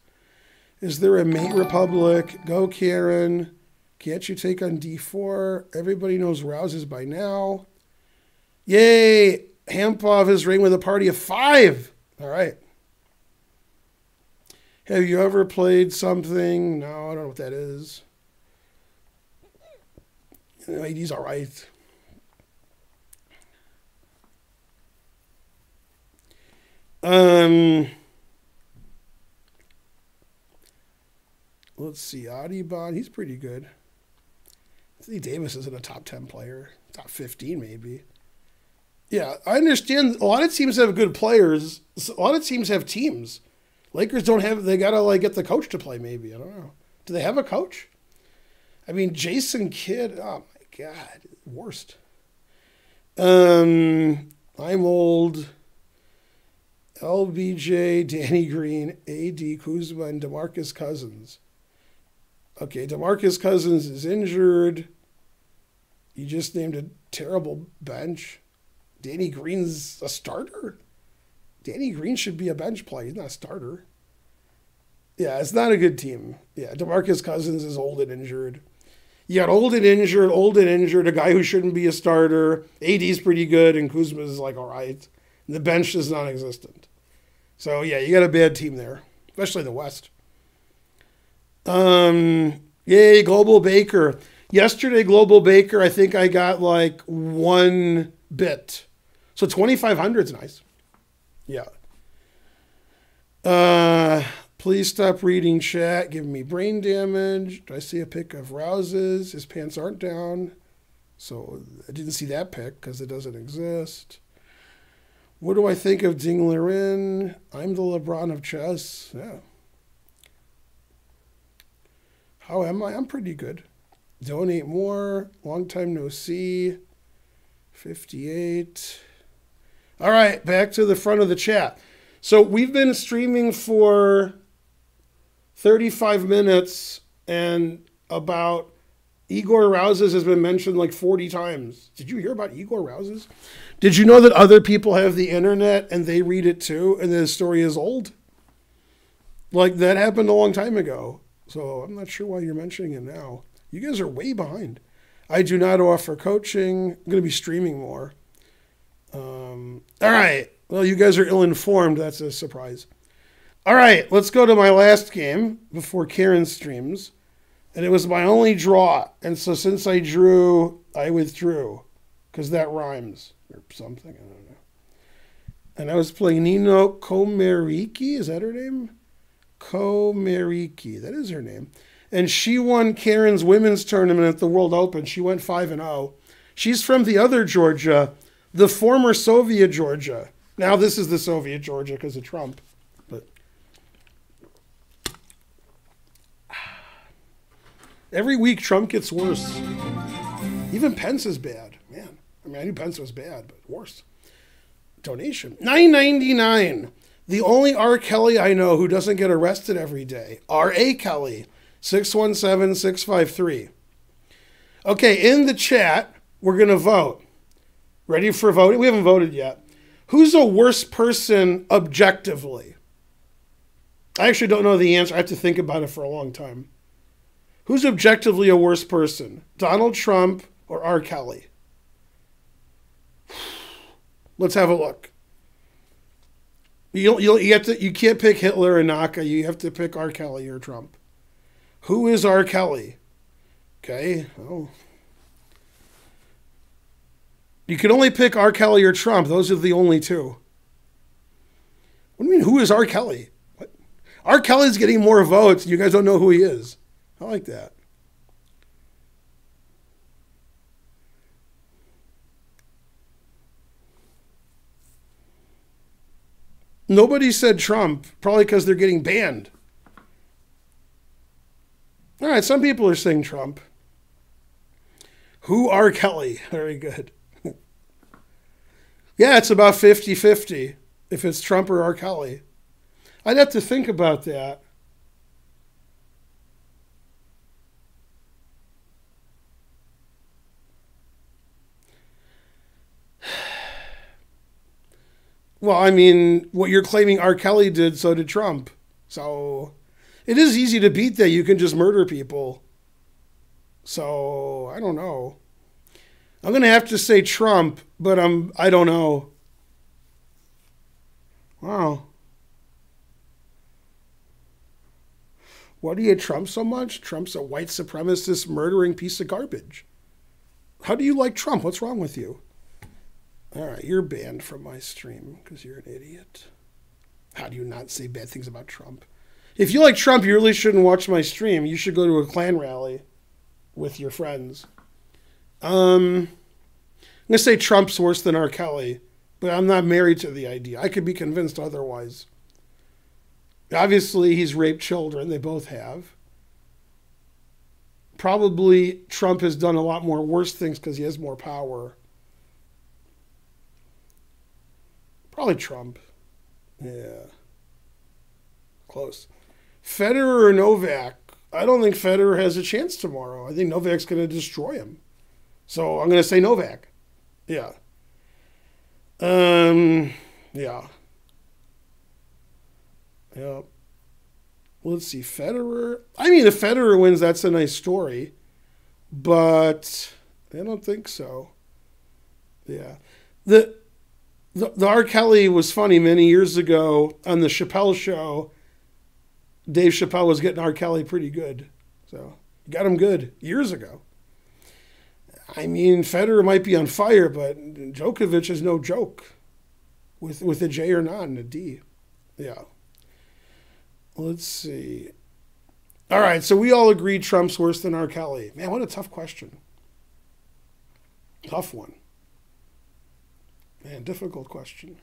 Is there a Mate Republic? Go, Karen. Can't you take on D4? Everybody knows Rouses by now. Yay! Hampov is ring with a party of 5. All right. Have you ever played something? No, I don't know what that is. He's all right. Let's see. Audibon, he's pretty good. Anthony Davis isn't a top 10 player. Top 15, maybe. Yeah, I understand. A lot of teams have good players. A lot of teams have teams. Lakers don't have, they got to like get the coach to play, maybe. I don't know. Do they have a coach? I mean, Jason Kidd, oh my God, worst. I'm old. LBJ, Danny Green, AD Kuzma, and DeMarcus Cousins. Okay, DeMarcus Cousins is injured. You just named a terrible bench. Danny Green's a starter? Danny Green should be a bench player. He's not a starter. Yeah, it's not a good team. Yeah, DeMarcus Cousins is old and injured. You got old and injured, a guy who shouldn't be a starter. AD's pretty good, and Kuzma's like all right. And the bench is non-existent. So, yeah, you got a bad team there, especially the West. Yay, Global Baker. Yesterday, Global Baker, I think I got like 1 bit. So 2,500 is nice. Yeah. Please stop reading chat. Giving me brain damage. Do I see a pic of Rouses? His pants aren't down. So I didn't see that pic because it doesn't exist. What do I think of Ding Liren? I'm the LeBron of chess. Yeah. How am I? I'm pretty good. Donate more. Long time no see. 58. All right, back to the front of the chat. So we've been streaming for 35 minutes, and about Igor Rouses has been mentioned like 40 times. Did you hear about Igor Rouses? Did you know that other people have the internet and they read it too, and the story is old? Like, that happened a long time ago. So I'm not sure why you're mentioning it now. You guys are way behind. I do not offer coaching. I'm going to be streaming more. All right. Well, you guys are ill-informed. That's a surprise. All right, let's go to my last game before Karen streams. And it was my only draw. And so since I drew, I withdrew. Because that rhymes. Or something, I don't know. And I was playing Nino Komeriki. Is that her name? Komeriki. That is her name. And she won Karen's women's tournament at the World Open. She went 5-0. She's from the other Georgia, the former Soviet Georgia. Now this is the Soviet Georgia because of Trump. But every week Trump gets worse. Even Pence is bad. Man, I mean, I knew Pence was bad, but worse. Donation. $9.99. The only R. Kelly I know who doesn't get arrested every day. R.A. Kelly. 617-653. Okay, in the chat, we're going to vote. Ready for voting? We haven't voted yet. Who's a worse person objectively? I actually don't know the answer. I have to think about it for a long time. Who's objectively a worse person? Donald Trump or R. Kelly? Let's have a look. You can't pick Hitler or Naka. You have to pick R. Kelly or Trump. Who is R. Kelly? Okay. Oh. You can only pick R. Kelly or Trump. Those are the only two. What do you mean, who is R. Kelly? What? R. Kelly's getting more votes. You guys don't know who he is. I like that. Nobody said Trump, probably because they're getting banned. All right, some people are saying Trump. Who R. Kelly? Very good. Yeah, it's about 50-50 if it's Trump or R. Kelly. I'd have to think about that. Well, I mean, what you're claiming R. Kelly did, so did Trump. So it is easy to beat that. You can just murder people. So I don't know. I'm going to have to say Trump, but I don't know. Wow. Why do you hate Trump so much? Trump's a white supremacist murdering piece of garbage. How do you like Trump? What's wrong with you? All right, you're banned from my stream because you're an idiot. How do you not say bad things about Trump? If you like Trump, you really shouldn't watch my stream. You should go to a Klan rally with your friends. I'm going to say Trump's worse than R. Kelly, but I'm not married to the idea. I could be convinced otherwise. Obviously, he's raped children. They both have. Probably Trump has done a lot more worse things because he has more power. Probably Trump. Yeah. Close. Federer or Novak? I don't think Federer has a chance tomorrow. I think Novak's going to destroy him. So I'm going to say Novak. Yeah. Yeah. Yeah. Let's see. Federer. I mean, if Federer wins, that's a nice story. But I don't think so. Yeah. The R. Kelly was funny many years ago on the Chappelle show. Dave Chappelle was getting R. Kelly pretty good. So he got him good years ago. I mean, Federer might be on fire, but Djokovic is no joke. With a J or not and a D. Yeah. Let's see. All right, so we all agree Trump's worse than R. Kelly. Man, what a tough question. Tough one. Man, difficult question.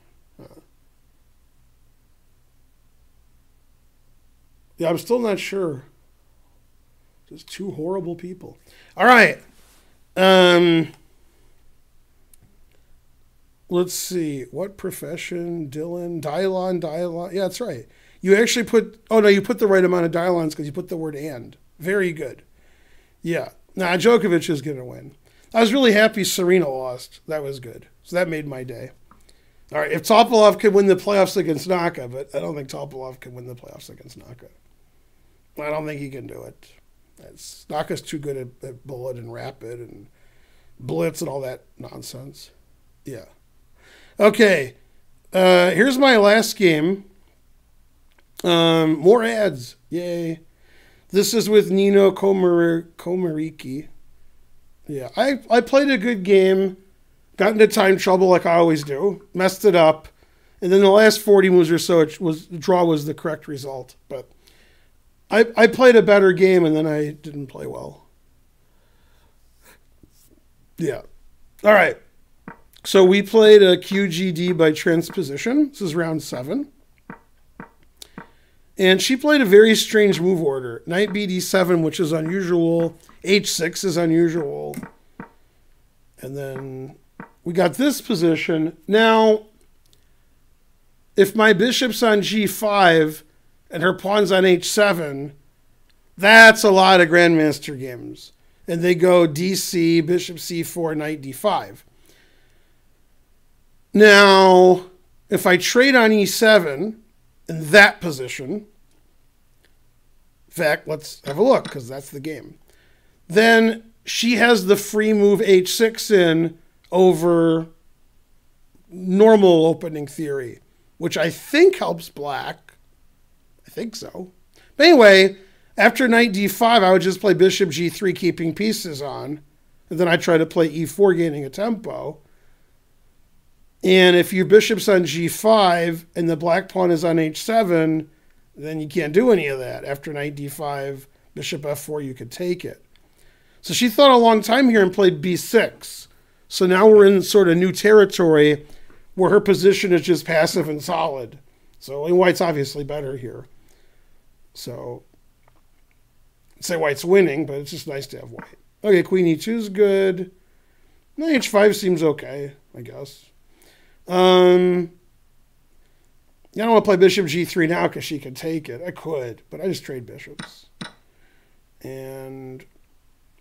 Yeah, I'm still not sure. Just two horrible people. All right. Let's see. What profession? Dylon. Yeah, that's right. You actually you put the right amount of Dylons because you put the word and. Very good. Yeah. Nah, Djokovic is going to win. I was really happy Serena lost. That was good. So that made my day. All right, if Topalov could win the playoffs against Naka, but I don't think Topalov can win the playoffs against Naka. I don't think he can do it. Naka's too good at bullet and rapid and blitz and all that nonsense. Yeah. Okay, here's my last game. More ads. Yay. This is with Nino Komariki. Yeah, I played a good game. Got into time trouble like I always do. Messed it up. And then the last 40 moves or so, the draw was the correct result. But I played a better game and then I didn't play well. Yeah. All right. So we played a QGD by transposition. This is round 7. And she played a very strange move order. Knight BD7, which is unusual. H6 is unusual. And then we got this position. Now, if my bishop's on G5 and her pawn's on H7, that's a lot of Grandmaster games. And they go DC, bishop C4, knight D5. Now, if I trade on E7 in that position, in fact, let's have a look because that's the game. Then she has the free move H6 in over normal opening theory, which I think helps black. I think so. But anyway, after knight D5, I would just play bishop G3, keeping pieces on. And then I try to play E4, gaining a tempo. And if your bishop's on G5 and the black pawn is on H7, then you can't do any of that. After knight D5, bishop F4, you could take it. So she thought a long time here and played B6. So now we're in sort of new territory where her position is just passive and solid. So white's obviously better here. So I'd say white's winning, but it's just nice to have white. Okay, queen E2 is good. Knight H5 seems okay, I guess. I don't want to play bishop G3 now because she could take it. I could, but I just trade bishops. And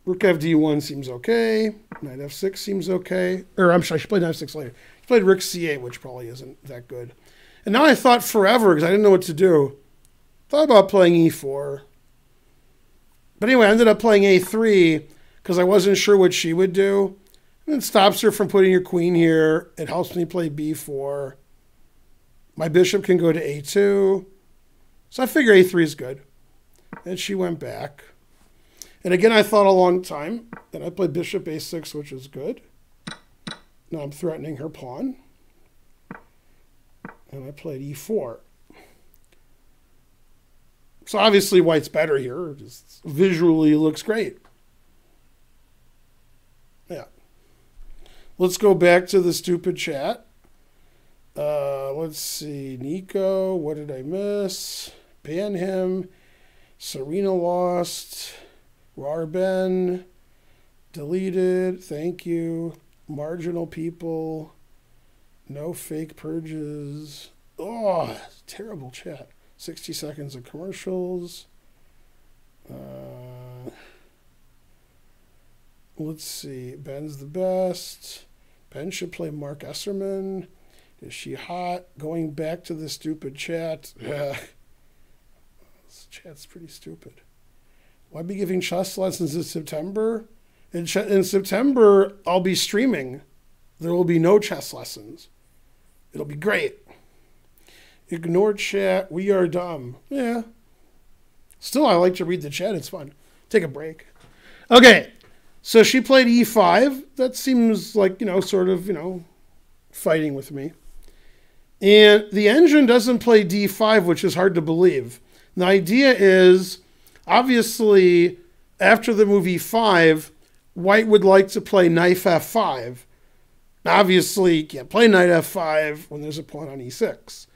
rook FD1 seems okay. Knight F6 seems okay. Or I'm sorry, she played knight F6 later. She played rook C8, which probably isn't that good. And now I thought forever, because I didn't know what to do. Thought about playing E4. But anyway, I ended up playing A3 because I wasn't sure what she would do. And it stops her from putting her queen here. It helps me play B4. My bishop can go to A2. So I figure A3 is good. And she went back. And again, I thought a long time. And I played bishop A6, which is good. Now I'm threatening her pawn. And I played E4. So obviously white's better here. Just visually looks great. Yeah. Let's go back to the stupid chat. Let's see. Nico, what did I miss? Ban him. Serena lost. Rarben. Deleted. Thank you. Marginal people. No fake purges. Oh, terrible chat. 60 seconds of commercials. Let's see. Ben's the best. Ben should play Mark Esserman. Is she hot? Going back to the stupid chat. This chat's pretty stupid. Will I be giving chess lessons in September? In September, I'll be streaming. There will be no chess lessons. It'll be great. Ignore chat. We are dumb. Yeah. Still, I like to read the chat. It's fun. Take a break. Okay. So she played E5. That seems like, sort of, fighting with me. And the engine doesn't play D5, which is hard to believe. The idea is, obviously, after the move E5, white would like to play knight F5. Now, obviously, you can't play knight F5 when there's a pawn on E6.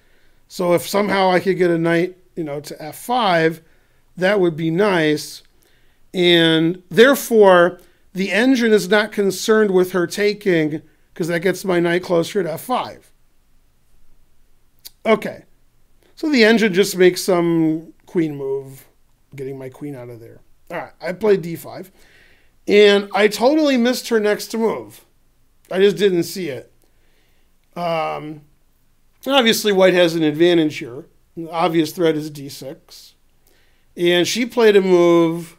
So if somehow I could get a knight, to F5, that would be nice. And therefore, the engine is not concerned with her taking because that gets my knight closer to F5. Okay. So the engine just makes some queen move, getting my queen out of there. All right, I played D5. And I totally missed her next move. I just didn't see it. Obviously, white has an advantage here. The obvious threat is D6. And she played a move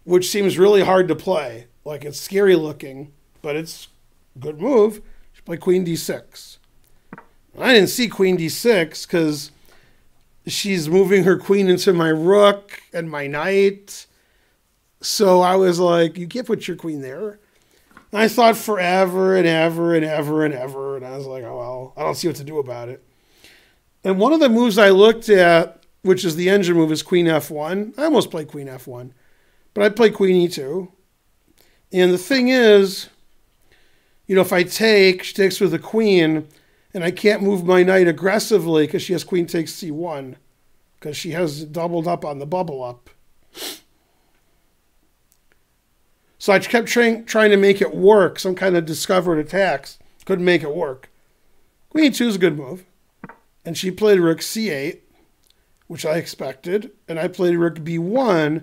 which seems really hard to play. Like, it's scary looking, but it's a good move. She play queen d6. I didn't see queen d6 because she's moving her queen into my rook and my knight. So I was like, you can't put your queen there. And I thought forever and ever and ever and ever. And I was like, oh, well, I don't see what to do about it. And one of the moves I looked at, which is the engine move, is queen f1. I almost played queen f1. But I played queen e2. And the thing is, if I take, she takes with the queen, and I can't move my knight aggressively because she has queen takes c1, because she has doubled up on the bubble up. So I kept trying to make it work, some kind of discovered attacks. Couldn't make it work. Queen e2 is a good move. And she played rook c8, which I expected. And I played rook b1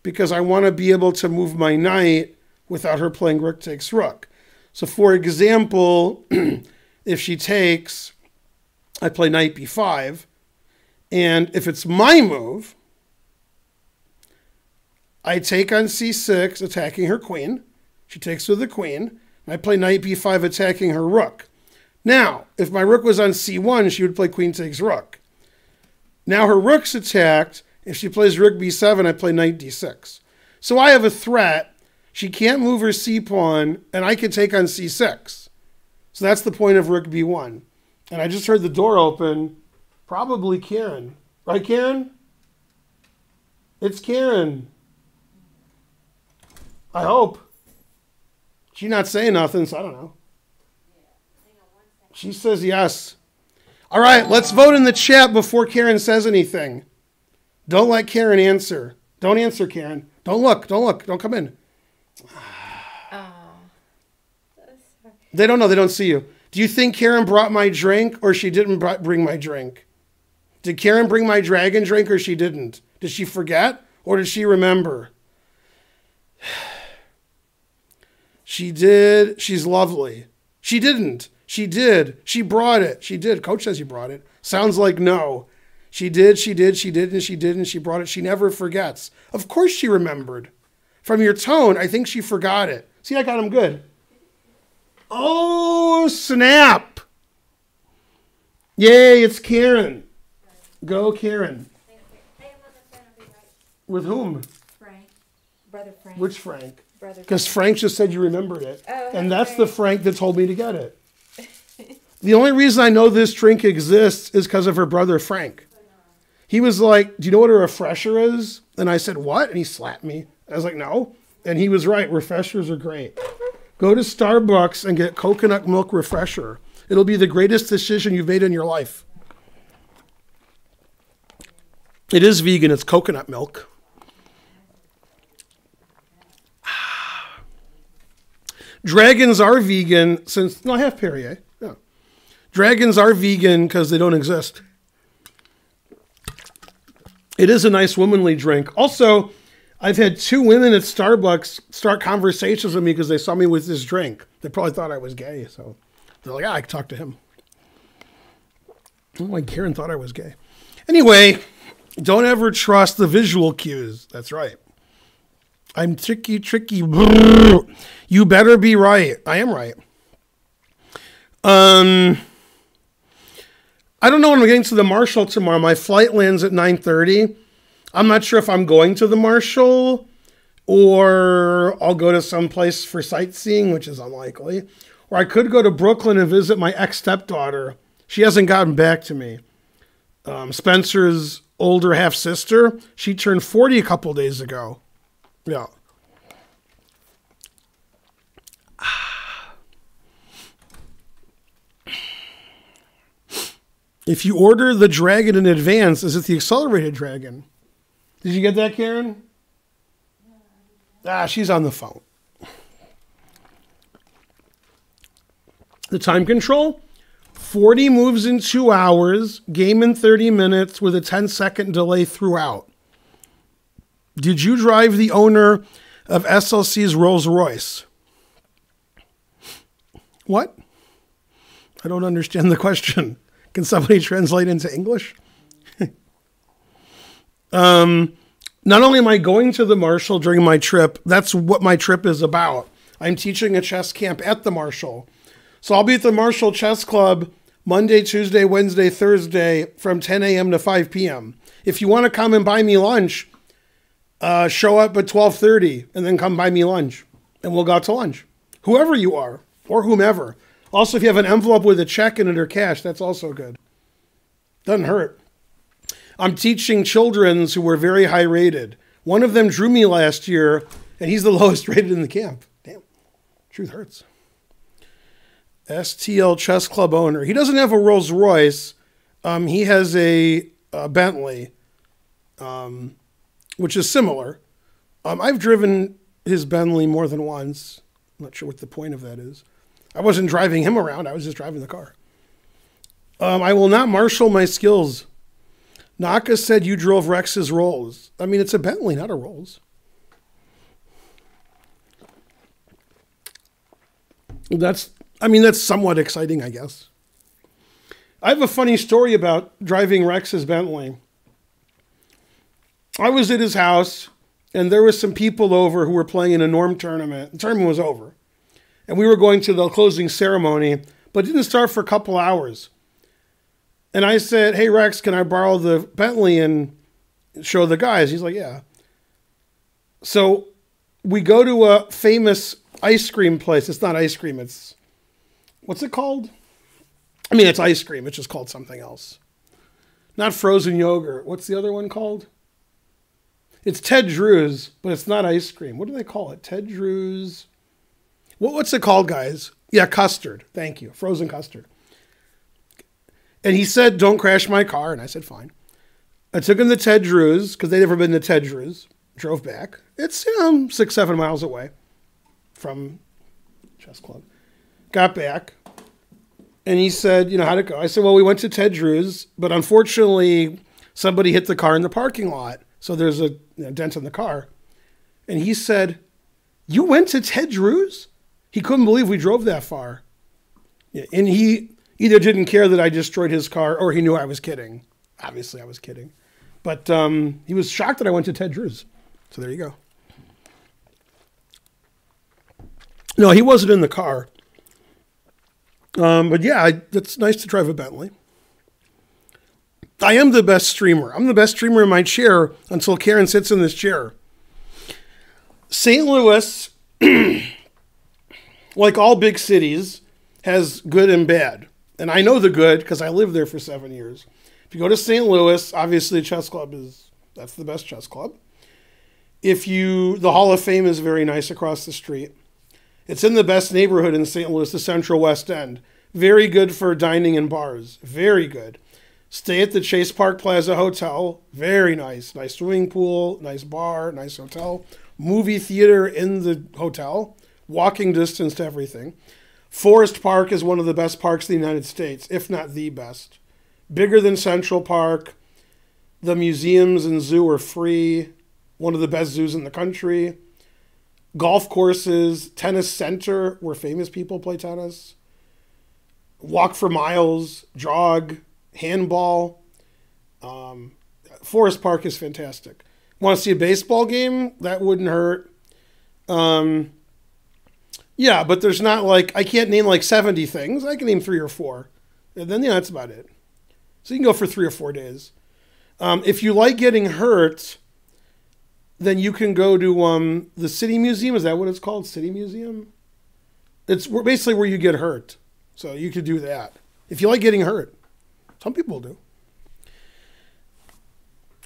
because I want to be able to move my knight without her playing rook takes rook. So for example, if she takes, I play knight b5. And if it's my move, I take on c6, attacking her queen. She takes with the queen. And I play knight b5, attacking her rook. Now, if my rook was on c1, she would play queen takes rook. Now her rook's attacked. If she plays rook b7, I play knight d6. So I have a threat. She can't move her c-pawn, and I can take on c6. So that's the point of rook b1. And I just heard the door open. Probably Karen. Right, Karen? It's Karen. I hope. She's not saying nothing, so I don't know. She says yes. All right, let's vote in the chat before Karen says anything. Don't let Karen answer. Don't answer, Karen. Don't look. Don't look. Don't come in. They don't know. They don't see you. Do you think Karen brought my drink or she didn't bring my drink? Did Karen bring my dragon drink or she didn't? Did she forget or did she remember? She did. She's lovely. She didn't. She did. She brought it. She did. Coach says you brought it. Sounds like no. She did. She did. She did. And she did. And she brought it. She never forgets. Of course she remembered. From your tone, I think she forgot it. See, I got him good. Oh, snap. Yay, it's Karen. Go, Karen. With whom? Frank. Brother Frank. Which Frank? Brother Because Frank just said you remembered it. Oh, and that's the Frank that told me to get it. The only reason I know this drink exists is because of her brother Frank. He was like, do you know what a refresher is? And I said, what? And he slapped me. I was like, no. And he was right. Refreshers are great. Go to Starbucks and get coconut milk refresher. It'll be the greatest decision you've made in your life. It is vegan. It's coconut milk. Dragons are vegan since, no, I have Perrier. Yeah. Dragons are vegan because they don't exist. It is a nice womanly drink. Also, I've had 2 women at Starbucks start conversations with me because they saw me with this drink. They probably thought I was gay, so they're like, I can talk to him. Oh, like Karen thought I was gay. Anyway, don't ever trust the visual cues. That's right. I'm tricky. You better be right. I am right. I don't know when I'm getting to the Marshall tomorrow. My flight lands at 9:30. I'm not sure if I'm going to the Marshall or I'll go to some place for sightseeing, which is unlikely. Or I could go to Brooklyn and visit my ex-stepdaughter. She hasn't gotten back to me. Spencer's older half-sister, she turned 40 a couple days ago. Yeah. If you order the dragon in advance, is it the accelerated dragon? Did you get that, Karen? She's on the phone. The time control? 40 moves in 2 hours, game in 30 minutes with a 10-second delay throughout. Did you drive the owner of SLC's Rolls Royce? What? I don't understand the question. Can somebody translate into English? Not only am I going to the Marshall during my trip, that's what my trip is about. I'm teaching a chess camp at the Marshall. So I'll be at the Marshall Chess Club Monday, Tuesday, Wednesday, Thursday from 10 a.m. to 5 p.m. If you want to come and buy me lunch, show up at 12:30 and then come buy me lunch and we'll go out to lunch. Whoever you are or whomever. Also, if you have an envelope with a check in it or cash, that's also good. Doesn't hurt. I'm teaching children's who were very high rated. One of them drew me last year and he's the lowest rated in the camp. Damn, truth hurts. STL Chess Club owner. He doesn't have a Rolls Royce. He has a Bentley, which is similar. I've driven his Bentley more than once. I'm not sure what the point of that is. I wasn't driving him around. I was just driving the car. I will not marshal my skills. Naka said you drove Rex's Rolls. I mean, it's a Bentley, not a Rolls. That's somewhat exciting, I guess. I have a funny story about driving Rex's Bentley. I was at his house, and there were some people over who were playing in a Norm tournament. The tournament was over. And we were going to the closing ceremony, but it didn't start for a couple hours. And I said, hey, Rex, can I borrow the Bentley and show the guys? He's like, yeah. So we go to a famous ice cream place. It's not ice cream. It's, what's it called? I mean, it's ice cream. It's just called something else. Not frozen yogurt. What's the other one called? It's Ted Drew's, but it's not ice cream. What do they call it? Ted Drew's. What's it called, guys? Yeah, custard. Thank you. Frozen custard. And he said, don't crash my car. And I said, fine. I took him to Ted Drew's because they'd never been to Ted Drew's. Drove back. It's 6-7 miles away from Chess Club. Got back. And he said, how'd it go? I said, well, we went to Ted Drew's, but unfortunately, somebody hit the car in the parking lot. So there's a dent in the car. And he said, you went to Ted Drew's? He couldn't believe we drove that far. Yeah, and he either didn't care that I destroyed his car or he knew I was kidding. Obviously, I was kidding. But he was shocked that I went to Ted Drew's. So there you go. No, he wasn't in the car. But yeah, it's nice to drive a Bentley. I am the best streamer. I'm the best streamer in my chair until Karen sits in this chair. St. Louis, like all big cities, has good and bad. And I know the good because I lived there for 7 years. If you go to St. Louis, obviously Chess Club that's the best chess club. The Hall of Fame is very nice across the street. It's in the best neighborhood in St. Louis, the Central West End. Very good for dining and bars. Very good. Stay at the Chase Park Plaza Hotel. Very nice. Nice swimming pool, nice bar, nice hotel. Movie theater in the hotel. Walking distance to everything. Forest Park is one of the best parks in the United States, if not the best. Bigger than Central Park. The museums and zoo are free. One of the best zoos in the country. Golf courses, tennis center where famous people play tennis. Walk for miles, jog, handball. Forest Park is fantastic. Want to see a baseball game? That wouldn't hurt. Yeah, but there's not I can't name 70 things. I can name 3 or 4. And then, that's about it. So you can go for 3 or 4 days. If you like getting hurt, then you can go to the City Museum. Is that what it's called? City Museum? It's basically where you get hurt. So you could do that. If you like getting hurt. Some people do.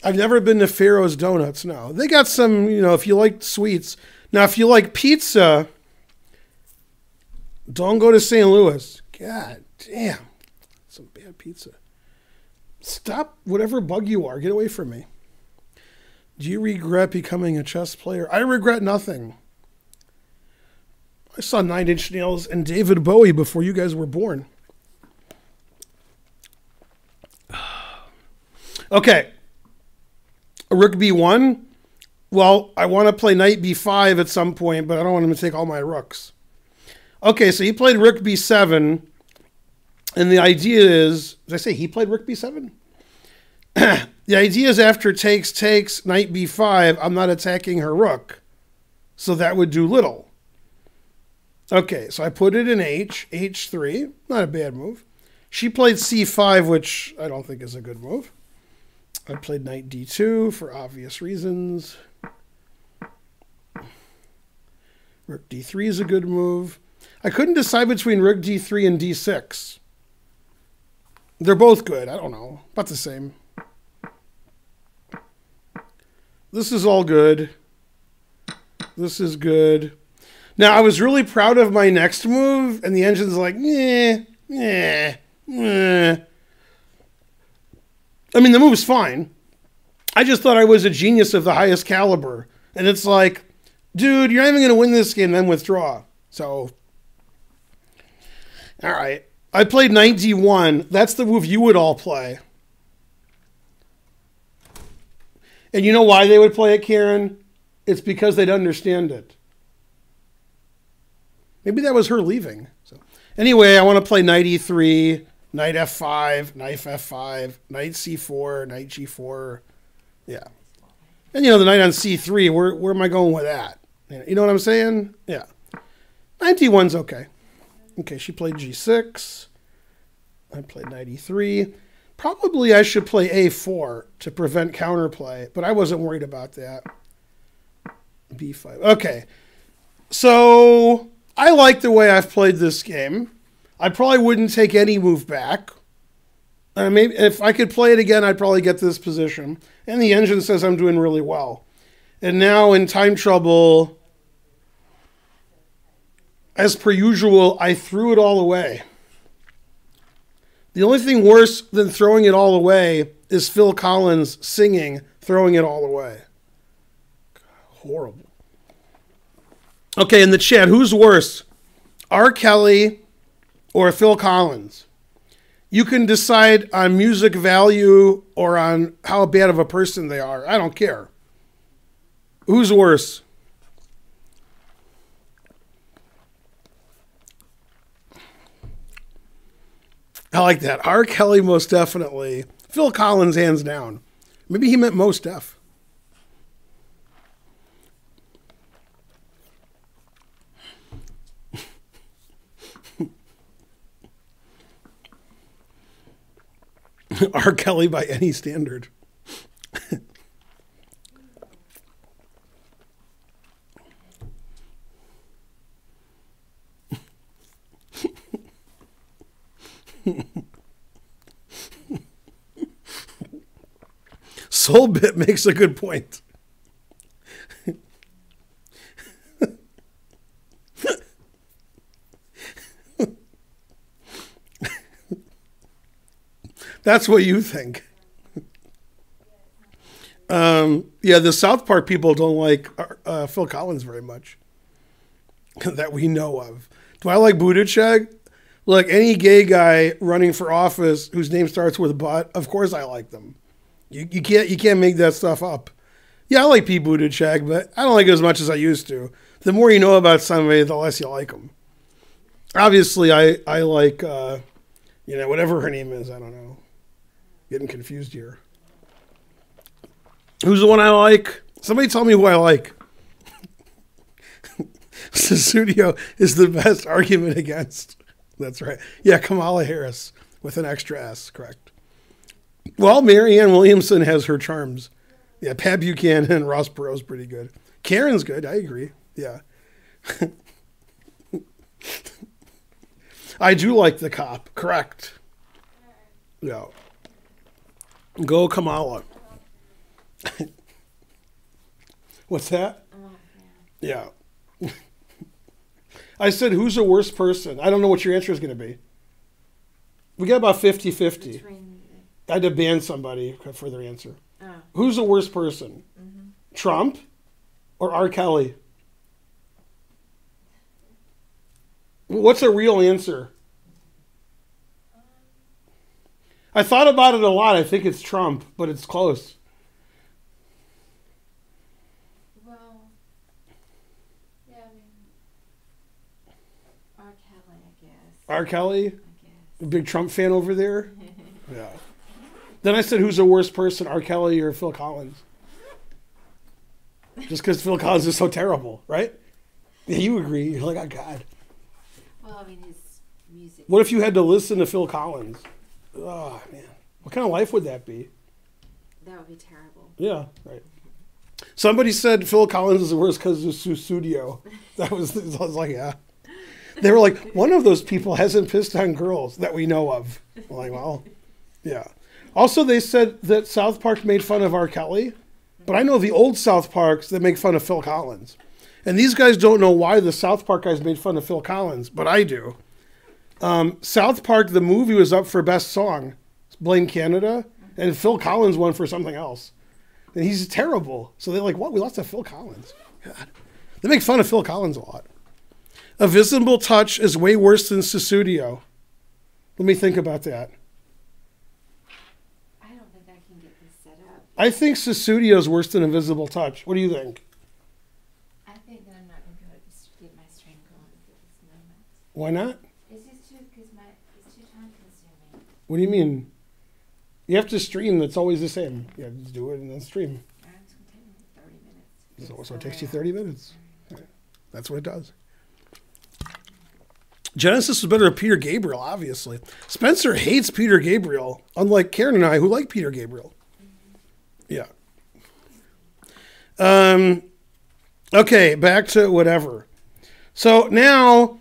I've never been to Pharaoh's Donuts. No. They got some, if you like sweets. Now, if you like pizza, don't go to St. Louis. God damn. Some bad pizza. Stop whatever bug you are. Get away from me. Do you regret becoming a chess player? I regret nothing. I saw 9 Inch Nails and David Bowie before you guys were born. Okay. Rook B1. Well, I want to play Knight B5 at some point, but I don't want him to take all my rooks. Okay, so he played Rook B7. And the idea is, did I say he played Rook B7? The idea is after takes, Knight B5, I'm not attacking her rook. So that would do little. Okay, so I put it in H3. Not a bad move. She played C5, which I don't think is a good move. I played knight D2 for obvious reasons. Rook D3 is a good move. I couldn't decide between Rook D3 and D6. They're both good. I don't know. About the same. This is all good. This is good. Now, I was really proud of my next move, and the engine's like, I mean, the move's fine. I just thought I was a genius of the highest caliber. And it's like, dude, you're not even going to win this game, then withdraw. So, all right. I played knight D1. That's the move you would all play. And you know why they would play it, Karen? It's because they'd understand it. Maybe that was her leaving. So, anyway, I want to play knight E3, knight F5, knight F5, knight C4, knight G4. Yeah. And, the knight on C3, where am I going with that? You know what I'm saying? Yeah. Knight D1's okay. Okay, she played G6. I played knight E3. Probably I should play A4 to prevent counterplay, but I wasn't worried about that. B5. Okay. So I like the way I've played this game. I probably wouldn't take any move back. Maybe if I could play it again, I'd probably get this position. And the engine says I'm doing really well. And now in time trouble, as per usual, I threw it all away. The only thing worse than throwing it all away is Phil Collins singing, throwing it all away. God, horrible. Okay, in the chat, who's worse? R. Kelly or Phil Collins? You can decide on music value or on how bad of a person they are. I don't care. Who's worse? I like that. R. Kelly, most definitely. Phil Collins, hands down. Maybe he meant most def. R. Kelly by any standard. Soulbit makes a good point. That's what you think. Yeah, the South Park people don't like Phil Collins very much that we know of. Do I like Buttigieg? Look, any gay guy running for office whose name starts with butt, of course I like them. You can't make that stuff up. Yeah, I like Pete Buttigieg, but I don't like it as much as I used to. The more you know about somebody, the less you like them. Obviously, I like whatever her name is. I don't know. Getting confused here. Who's the one I like? Somebody tell me who I like. Susudio is the best argument against. That's right. Yeah, Kamala Harris with an extra S, correct. Well, Marianne Williamson has her charms. Yeah, Pat Buchanan and Ross Perot's pretty good. Karen's good. I agree. Yeah. I do like the cop. Correct. Yeah. Go Kamala. What's that? Yeah. I said, who's the worst person? I don't know what your answer is going to be. We got about 50-50. I had to ban somebody for their answer. Oh. Who's the worst person? Mm-hmm. Trump or R. Kelly? What's a real answer? I thought about it a lot. I think it's Trump, but it's close. Well, yeah, I mean, R. Kelly, I guess. R. Kelly? I guess. Big Trump fan over there? Yeah. Then I said, who's the worst person, R. Kelly or Phil Collins? Just because Phil Collins is so terrible, right? Yeah, you agree. You're like, oh, God. Well, I mean, his music. What if you had to listen to Phil Collins? Oh, man. What kind of life would that be? That would be terrible. Yeah, right. Somebody said Phil Collins is the worst because of Sussudio. I was like, yeah. They were like, one of those people hasn't pissed on girls that we know of. I'm like, well, yeah. Also, they said that South Park made fun of R. Kelly, but I know the old South Parks that make fun of Phil Collins. And these guys don't know why the South Park guys made fun of Phil Collins, but I do. South Park, the movie, was up for Best Song, Blame Canada, and Phil Collins won for something else. And he's terrible. So they're like, what? We lost to Phil Collins. God. They make fun of Phil Collins a lot. A Visible Touch is way worse than Sussudio. Let me think about that. I don't think I can get this set up. I think Sussudio is worse than Invisible Touch. What do you think? I think that I'm not going to be able to get my stream going at this moment. Why not? It's just too, because it's too time consuming. What do you mean? You have to stream. That's always the same. Yeah, just do it and then stream. It's going to take me 30 minutes. So it takes you 30 minutes. That's what it does. Genesis was better than Peter Gabriel, obviously. Spencer hates Peter Gabriel, unlike Karen and I, who like Peter Gabriel. Yeah. Okay, back to whatever. So now,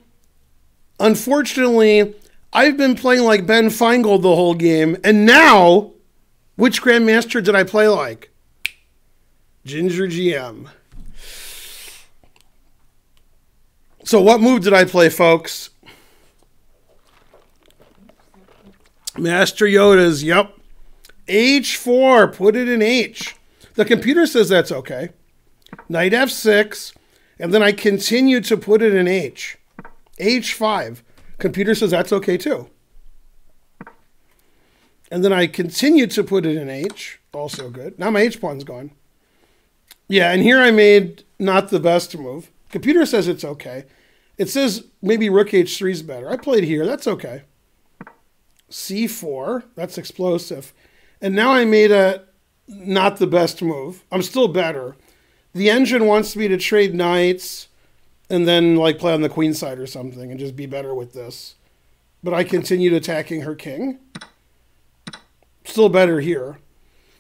unfortunately, I've been playing like Ben Feingold the whole game, and now, which Grandmaster did I play like? Ginger GM. So what move did I play, folks? Master Yoda's, yep. H4, put it in H. The computer says that's okay. Knight F6, and then I continue to put it in H. H5. Computer says that's okay too. And then I continue to put it in H. Also good. Now my H pawn's gone. Yeah, and here I made not the best move. Computer says it's okay. It says maybe Rook H3 is better. I played here. That's okay. C4. That's explosive. And now I made a not the best move. I'm still better. The engine wants me to trade knights and then like play on the queen side or something and just be better with this. But I continued attacking her king. Still better here.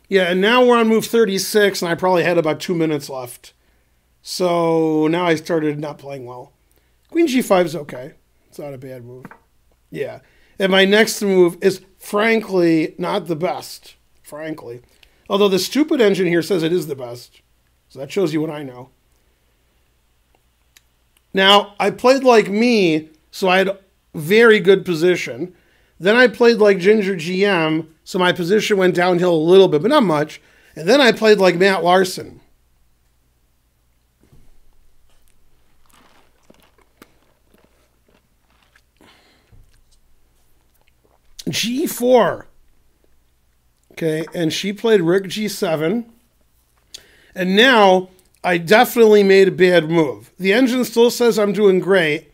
Yeah, and now we're on move 36, and I probably had about 2 minutes left. So now I started not playing well. Queen G5 is okay. It's not a bad move. Yeah. And my next move is, frankly, not the best. Frankly. Although the stupid engine here says it is the best. So that shows you what I know. Now, I played like me, so I had very good position. Then I played like Ginger GM, so my position went downhill a little bit, but not much. And then I played like Matt Larson. G4. Okay, and she played Rook G7. And now I definitely made a bad move. The engine still says I'm doing great,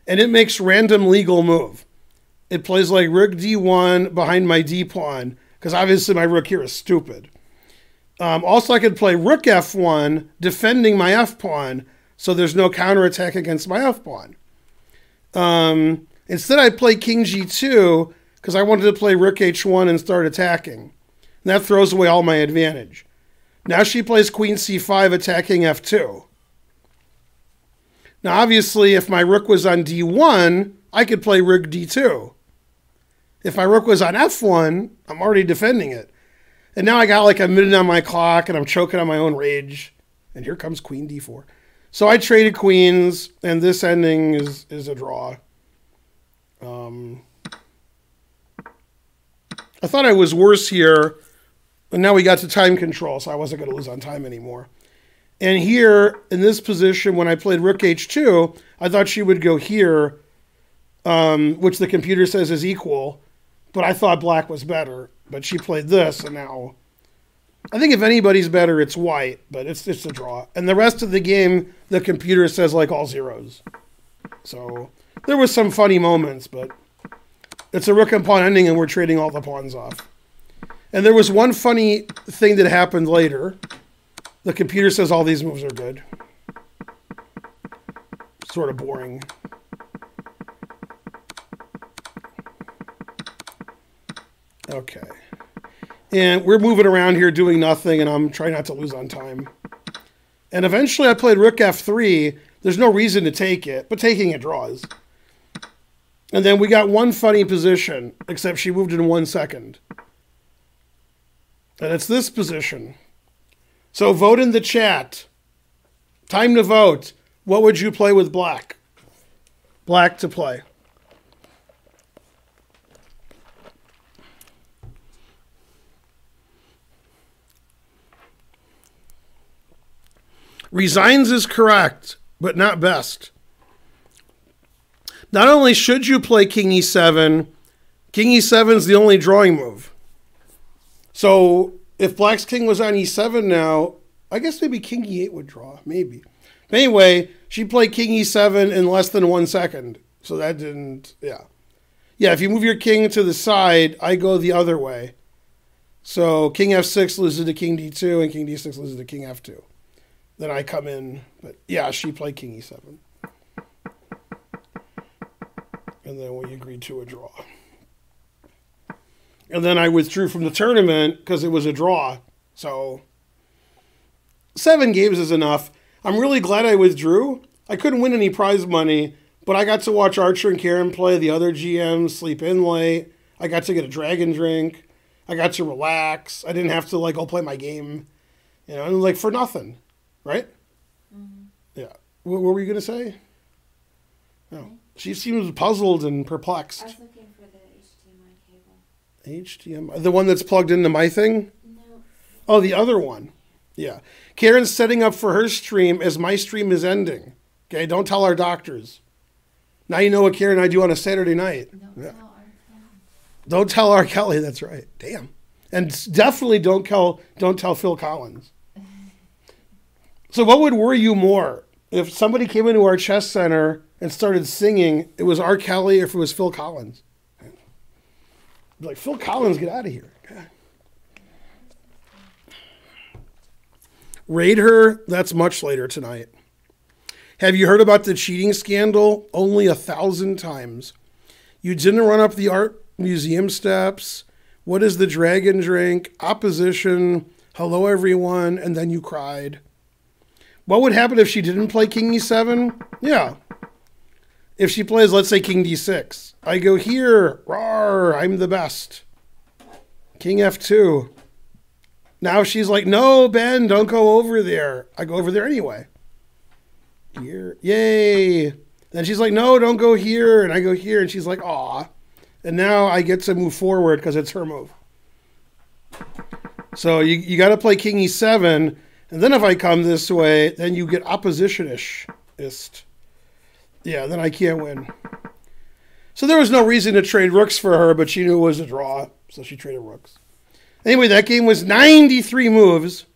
and it makes random legal move. It plays like Rook D1 behind my D pawn, because obviously my rook here is stupid. Also, I could play Rook F1, defending my F pawn, so there's no counterattack against my F pawn. Instead, I play King G2, because I wanted to play Rook H1 and start attacking. And that throws away all my advantage. Now she plays Queen C5, attacking F2. Now, obviously, if my rook was on D1, I could play Rook D2. If my rook was on F1, I'm already defending it. And now I got like a minute on my clock, and I'm choking on my own rage. And here comes Queen D4. So I traded queens, and this ending is a draw. I thought I was worse here, but now we got to time control, so I wasn't going to lose on time anymore. And here, in this position, when I played Rook H2, I thought she would go here, which the computer says is equal, but I thought black was better. But she played this, and now I think if anybody's better, it's white, but it's a draw. And the rest of the game, the computer says like all zeros. So there was some funny moments, but it's a rook and pawn ending, and we're trading all the pawns off. And there was one funny thing that happened later. The computer says all these moves are good. Sort of boring. Okay. And we're moving around here doing nothing, and I'm trying not to lose on time. And eventually I played rook f3. There's no reason to take it, but taking it draws. And then we got one funny position, except she moved in 1 second. And it's this position. So vote in the chat. Time to vote. What would you play with black? Black to play. Resigns is correct, but not best. Not only should you play king e7, king e7 is the only drawing move. So if black's king was on e7 now, I guess maybe king e8 would draw, maybe. But anyway, she played king e7 in less than 1 second. So that didn't, yeah. Yeah, if you move your king to the side, I go the other way. So king f6 loses to king d2, and king d6 loses to king f2. Then I come in, but yeah, she played king e7. And then we agreed to a draw. And then I withdrew from the tournament because it was a draw. So 7 games is enough. I'm really glad I withdrew. I couldn't win any prize money, but I got to watch Archer and Karen play, the other GMs sleep in late. I got to get a dragon drink. I got to relax. I didn't have to like go play my game, you know, and like for nothing, right? Mm-hmm. Yeah. What were you gonna say? No. Okay. She seems puzzled and perplexed. I was looking for the HDMI cable. HDMI, the one that's plugged into my thing? No. Oh, the other one. Yeah. Karen's setting up for her stream as my stream is ending. Okay, don't tell our doctors. Now you know what Karen and I do on a Saturday night. Don't tell R. Kelly. Don't tell R. Kelly, that's right. Damn. And definitely don't tell Phil Collins. So what would worry you more? If somebody came into our chess center and started singing, it was R. Kelly or if it was Phil Collins? Like, Phil Collins, get out of here. God. Raid her, that's much later tonight. Have you heard about the cheating scandal? Only 1,000 times. You didn't run up the art museum steps. What is the dragon drink? Opposition. Hello, everyone. And then you cried. What would happen if she didn't play king e7? Yeah. If she plays, let's say, king d6. I go here. Rawr, I'm the best. King f2. Now she's like, no, Ben, don't go over there. I go over there anyway. Here. Yay. Then she's like, no, don't go here. And I go here. And she's like, aw. And now I get to move forward because it's her move. So you got to play king e7. And then if I come this way, then you get opposition-ish. Yeah, then I can't win. So there was no reason to trade rooks for her, but she knew it was a draw. So she traded rooks. Anyway, that game was 93 moves.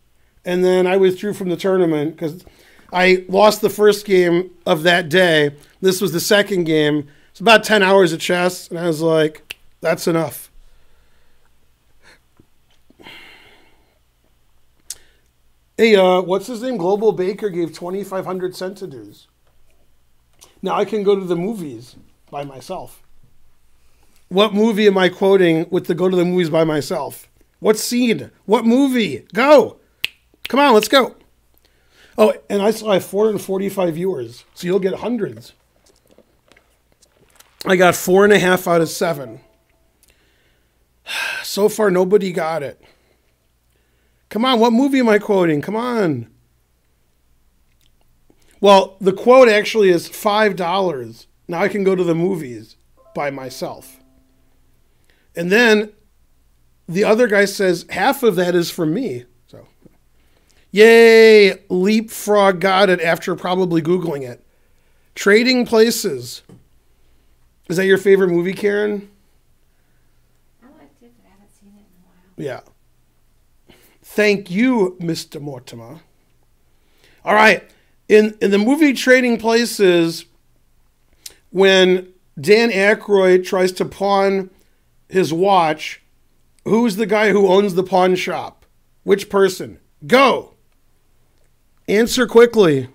And then I withdrew from the tournament because I lost the first game of that day. This was the second game. It's about 10 hours of chess. And I was like, that's enough. Hey, what's his name? Global Baker gave 2,500 centidues. Now I can go to the movies by myself. What movie am I quoting with the go to the movies by myself? What scene? What movie? Go. Come on, let's go. Oh, and I still have 445 viewers, so you'll get hundreds. I got 4.5 out of 7. So far, nobody got it. Come on, what movie am I quoting? Come on. Well, the quote actually is $5. Now I can go to the movies by myself. And then the other guy says half of that is from me. So, yay, Leapfrog got it after probably Googling it. Trading Places. Is that your favorite movie, Karen? I liked it, but I haven't seen it in a while. Yeah. Thank you, Mr. Mortimer. All right. In the movie Trading Places, when Dan Aykroyd tries to pawn his watch, who's the guy who owns the pawn shop? Which person? Go. Answer quickly.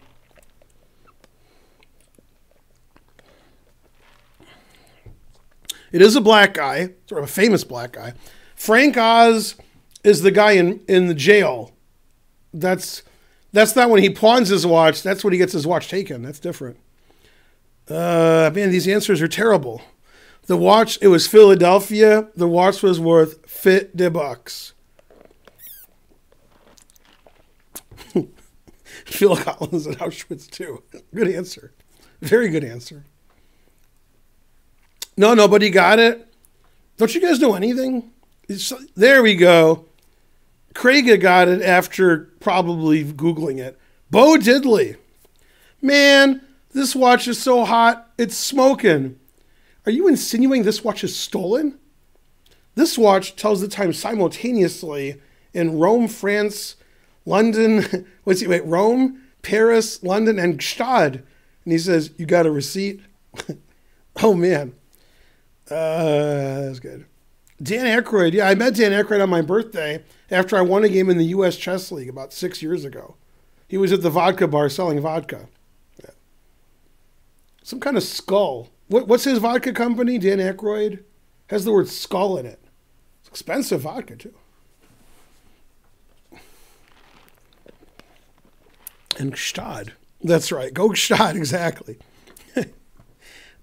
It is a black guy, sort of a famous black guy. Frank Oz is the guy in the jail. That's not when he pawns his watch. That's when he gets his watch taken. That's different. Man, these answers are terrible. The watch, it was Philadelphia. The watch was worth $50. Phil Collins at Auschwitz too. Good answer. Very good answer. No, nobody got it. Don't you guys know anything? There we go. Craig got it after probably Googling it. Bo Diddley. Man, this watch is so hot, it's smoking. Are you insinuating this watch is stolen? This watch tells the time simultaneously in Rome, France, London, Rome, Paris, London, and Gstaad. And he says, you got a receipt? Oh, man. That's good. Dan Aykroyd. Yeah, I met Dan Aykroyd on my birthday after I won a game in the U.S. Chess League about 6 years ago. He was at the vodka bar selling vodka. Yeah. Some kind of skull. What's his vodka company, Dan Aykroyd? Has the word skull in it. It's expensive vodka, too. And Gstaad. That's right. Go Gstaad, exactly.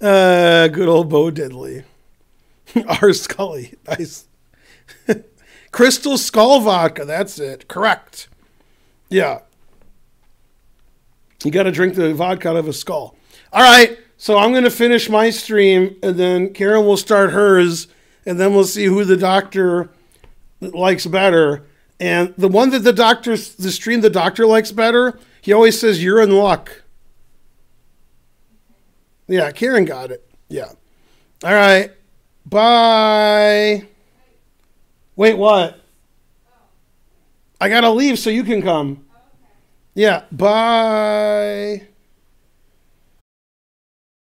Good old Bo Diddley. R. Scully. Nice. Crystal Skull Vodka. That's it. Correct. Yeah. You got to drink the vodka out of a skull. All right. So I'm going to finish my stream, and then Karen will start hers, and then we'll see who the doctor likes better. And the one that the stream the doctor likes better, he always says, you're in luck. Yeah, Karen got it. Yeah. All right. Bye. Wait, what? I got to leave so you can come. Yeah. Bye.